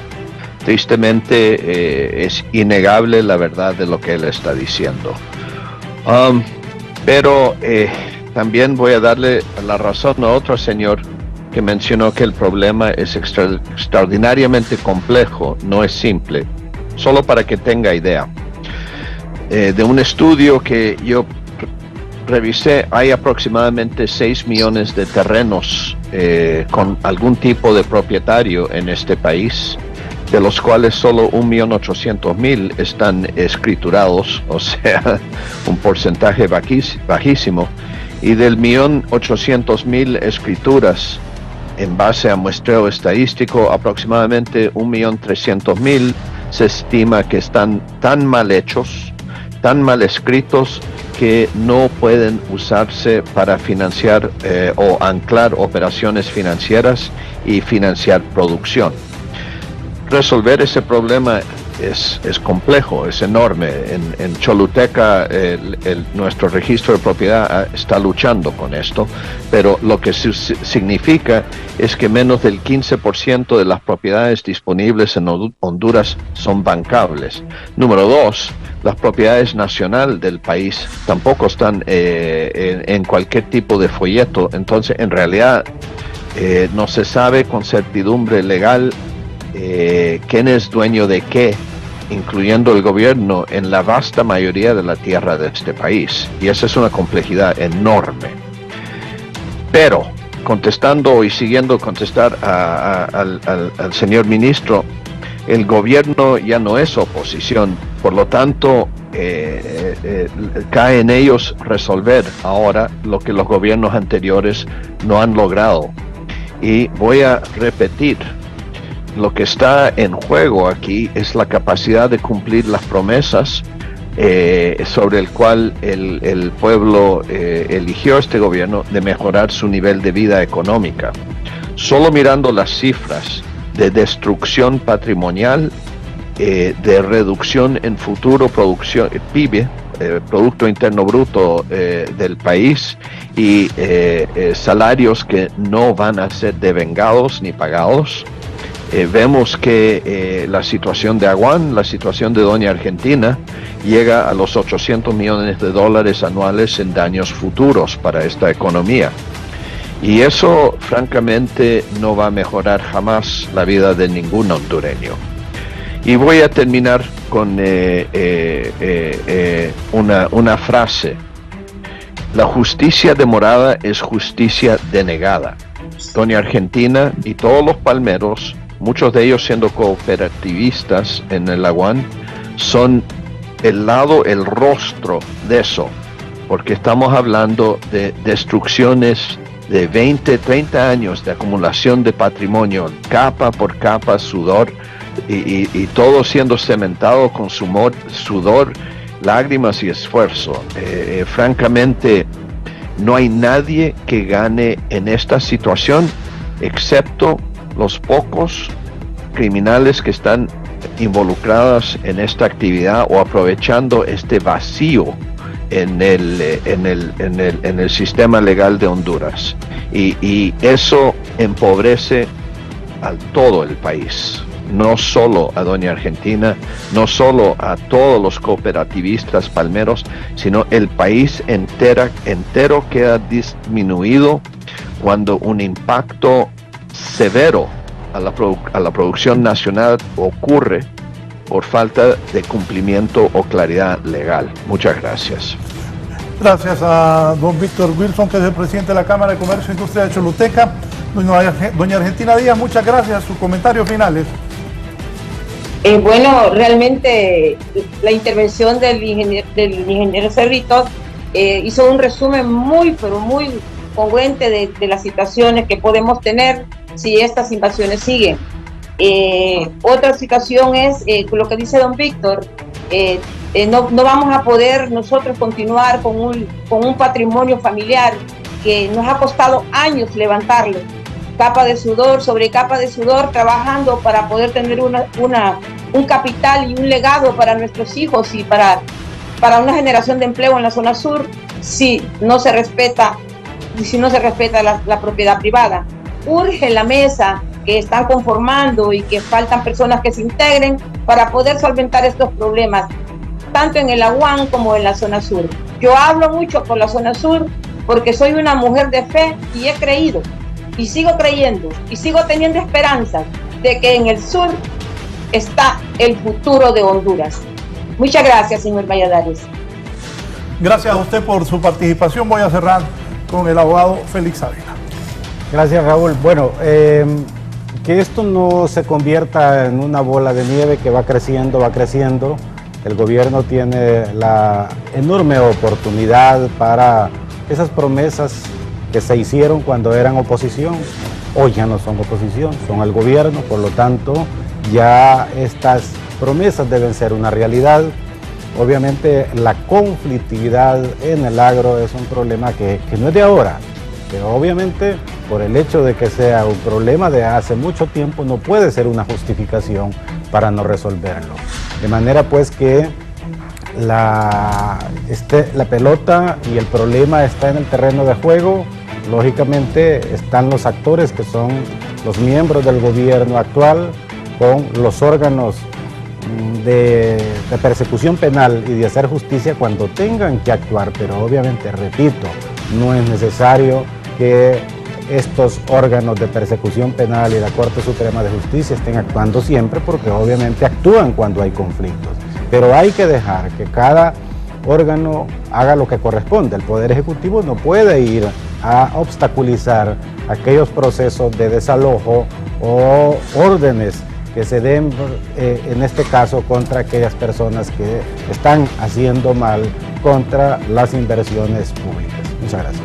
Speaker 8: Tristemente, es innegable la verdad de lo que él está diciendo. Pero también voy a darle la razón a otro señor que mencionó que el problema es extraordinariamente complejo, no es simple. Solo para que tenga idea, De un estudio que yo revisé, hay aproximadamente 6 millones de terrenos con algún tipo de propietario en este país, de los cuales solo 1.800.000 están escriturados, o sea, un porcentaje bajísimo. Y del 1.800.000 escrituras, en base a muestreo estadístico, aproximadamente 1.300.000 se estima que están tan mal hechos, tan mal escritos, que no pueden usarse para financiar o anclar operaciones financieras y financiar producción. Resolver ese problema es complejo, es enorme. En Choluteca nuestro registro de propiedad está luchando con esto, pero lo que significa es que menos del 15% de las propiedades disponibles en Honduras son bancables. Número 2, las propiedades nacionales del país tampoco están en cualquier tipo de folleto. Entonces, en realidad, no se sabe con certidumbre legal quién es dueño de qué, incluyendo el gobierno, en la vasta mayoría de la tierra de este país. Y esa es una complejidad enorme. Pero, contestando y siguiendo contestar al señor ministro, el gobierno ya no es oposición, por lo tanto cae en ellos resolver ahora lo que los gobiernos anteriores no han logrado. Y voy a repetir, lo que está en juego aquí es la capacidad de cumplir las promesas sobre el cual el pueblo eligió este gobierno, de mejorar su nivel de vida económica. Solo mirando las cifras de destrucción patrimonial, de reducción en futuro producción, PIB, Producto Interno Bruto del país, y salarios que no van a ser devengados ni pagados. Vemos que la situación de Aguán, la situación de Doña Argentina, llega a los 800 millones de dólares anuales en daños futuros para esta economía. Y eso, francamente, no va a mejorar jamás la vida de ningún hondureño. Y voy a terminar con una frase. La justicia demorada es justicia denegada. Doña Argentina y todos los palmeros, muchos de ellos siendo cooperativistas en el Aguán, son el rostro de eso, porque estamos hablando de destrucciones de 20, 30 años de acumulación de patrimonio, capa por capa, sudor, y todo siendo cementado con sudor, lágrimas y esfuerzo. Francamente, no hay nadie que gane en esta situación, excepto los pocos criminales que están involucrados en esta actividad o aprovechando este vacío en el sistema legal de Honduras. Y eso empobrece a todo el país, no solo a Doña Argentina, no solo a todos los cooperativistas palmeros, sino el país entero queda disminuido cuando un impacto severo a la producción nacional ocurre por falta de cumplimiento o claridad legal. Muchas gracias.
Speaker 3: Gracias a don Víctor Wilson, que es el presidente de la Cámara de Comercio e Industria de Choluteca. Doña Argentina Díaz, muchas gracias. Sus comentarios finales.
Speaker 7: Bueno, realmente la intervención del ingeniero Cerritos hizo un resumen muy, pero muy congruente de las situaciones que podemos tener si estas invasiones siguen. Otra situación es lo que dice don Víctor. No vamos a poder nosotros continuar con un patrimonio familiar que nos ha costado años levantarlo, capa de sudor sobre capa de sudor, trabajando para poder tener un capital y un legado para nuestros hijos y para una generación de empleo en la zona sur, si no se respeta la propiedad privada. Urge la mesa que están conformando y que faltan personas que se integren para poder solventar estos problemas, tanto en el Aguán como en la zona sur. Yo hablo mucho por la zona sur porque soy una mujer de fe y he creído y sigo creyendo y sigo teniendo esperanzas de que en el sur está el futuro de Honduras. Muchas gracias, señor Valladares.
Speaker 3: Gracias a usted por su participación. Voy a cerrar con el abogado Félix Ávila.
Speaker 4: Gracias, Raúl. Bueno, que esto no se convierta en una bola de nieve que va creciendo, va creciendo. El gobierno tiene la enorme oportunidad para esas promesas que se hicieron cuando eran oposición. Hoy ya no son oposición, son el gobierno, por lo tanto, ya estas promesas deben ser una realidad. Obviamente la conflictividad en el agro es un problema que no es de ahora, pero obviamente por el hecho de que sea un problema de hace mucho tiempo no puede ser una justificación para no resolverlo. De manera pues que la pelota y el problema está en el terreno de juego. Lógicamente están los actores que son los miembros del gobierno actual con los órganos de persecución penal y de hacer justicia cuando tengan que actuar, pero obviamente, repito, no es necesario que estos órganos de persecución penal y la Corte Suprema de Justicia estén actuando siempre, porque obviamente actúan cuando hay conflictos, pero hay que dejar que cada órgano haga lo que corresponde. El Poder Ejecutivo no puede ir a obstaculizar aquellos procesos de desalojo o órdenes que se den, en este caso, contra aquellas personas que están haciendo mal contra las inversiones públicas. Muchas gracias.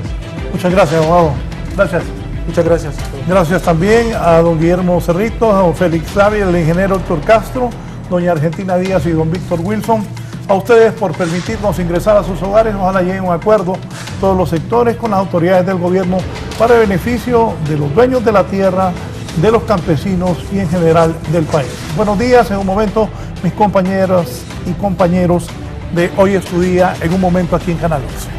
Speaker 3: Muchas gracias, abogado. Gracias.
Speaker 5: Muchas gracias.
Speaker 3: Gracias también a don Guillermo Cerritos, a don Félix Ávila, el ingeniero Héctor Castro, doña Argentina Díaz y don Víctor Wilson. A ustedes por permitirnos ingresar a sus hogares. Ojalá lleguen a un acuerdo todos los sectores con las autoridades del gobierno para el beneficio de los dueños de la tierra, de los campesinos y en general del país. Buenos días. En un momento, mis compañeras y compañeros de Hoy es tu Día, en un momento aquí en Canal 11.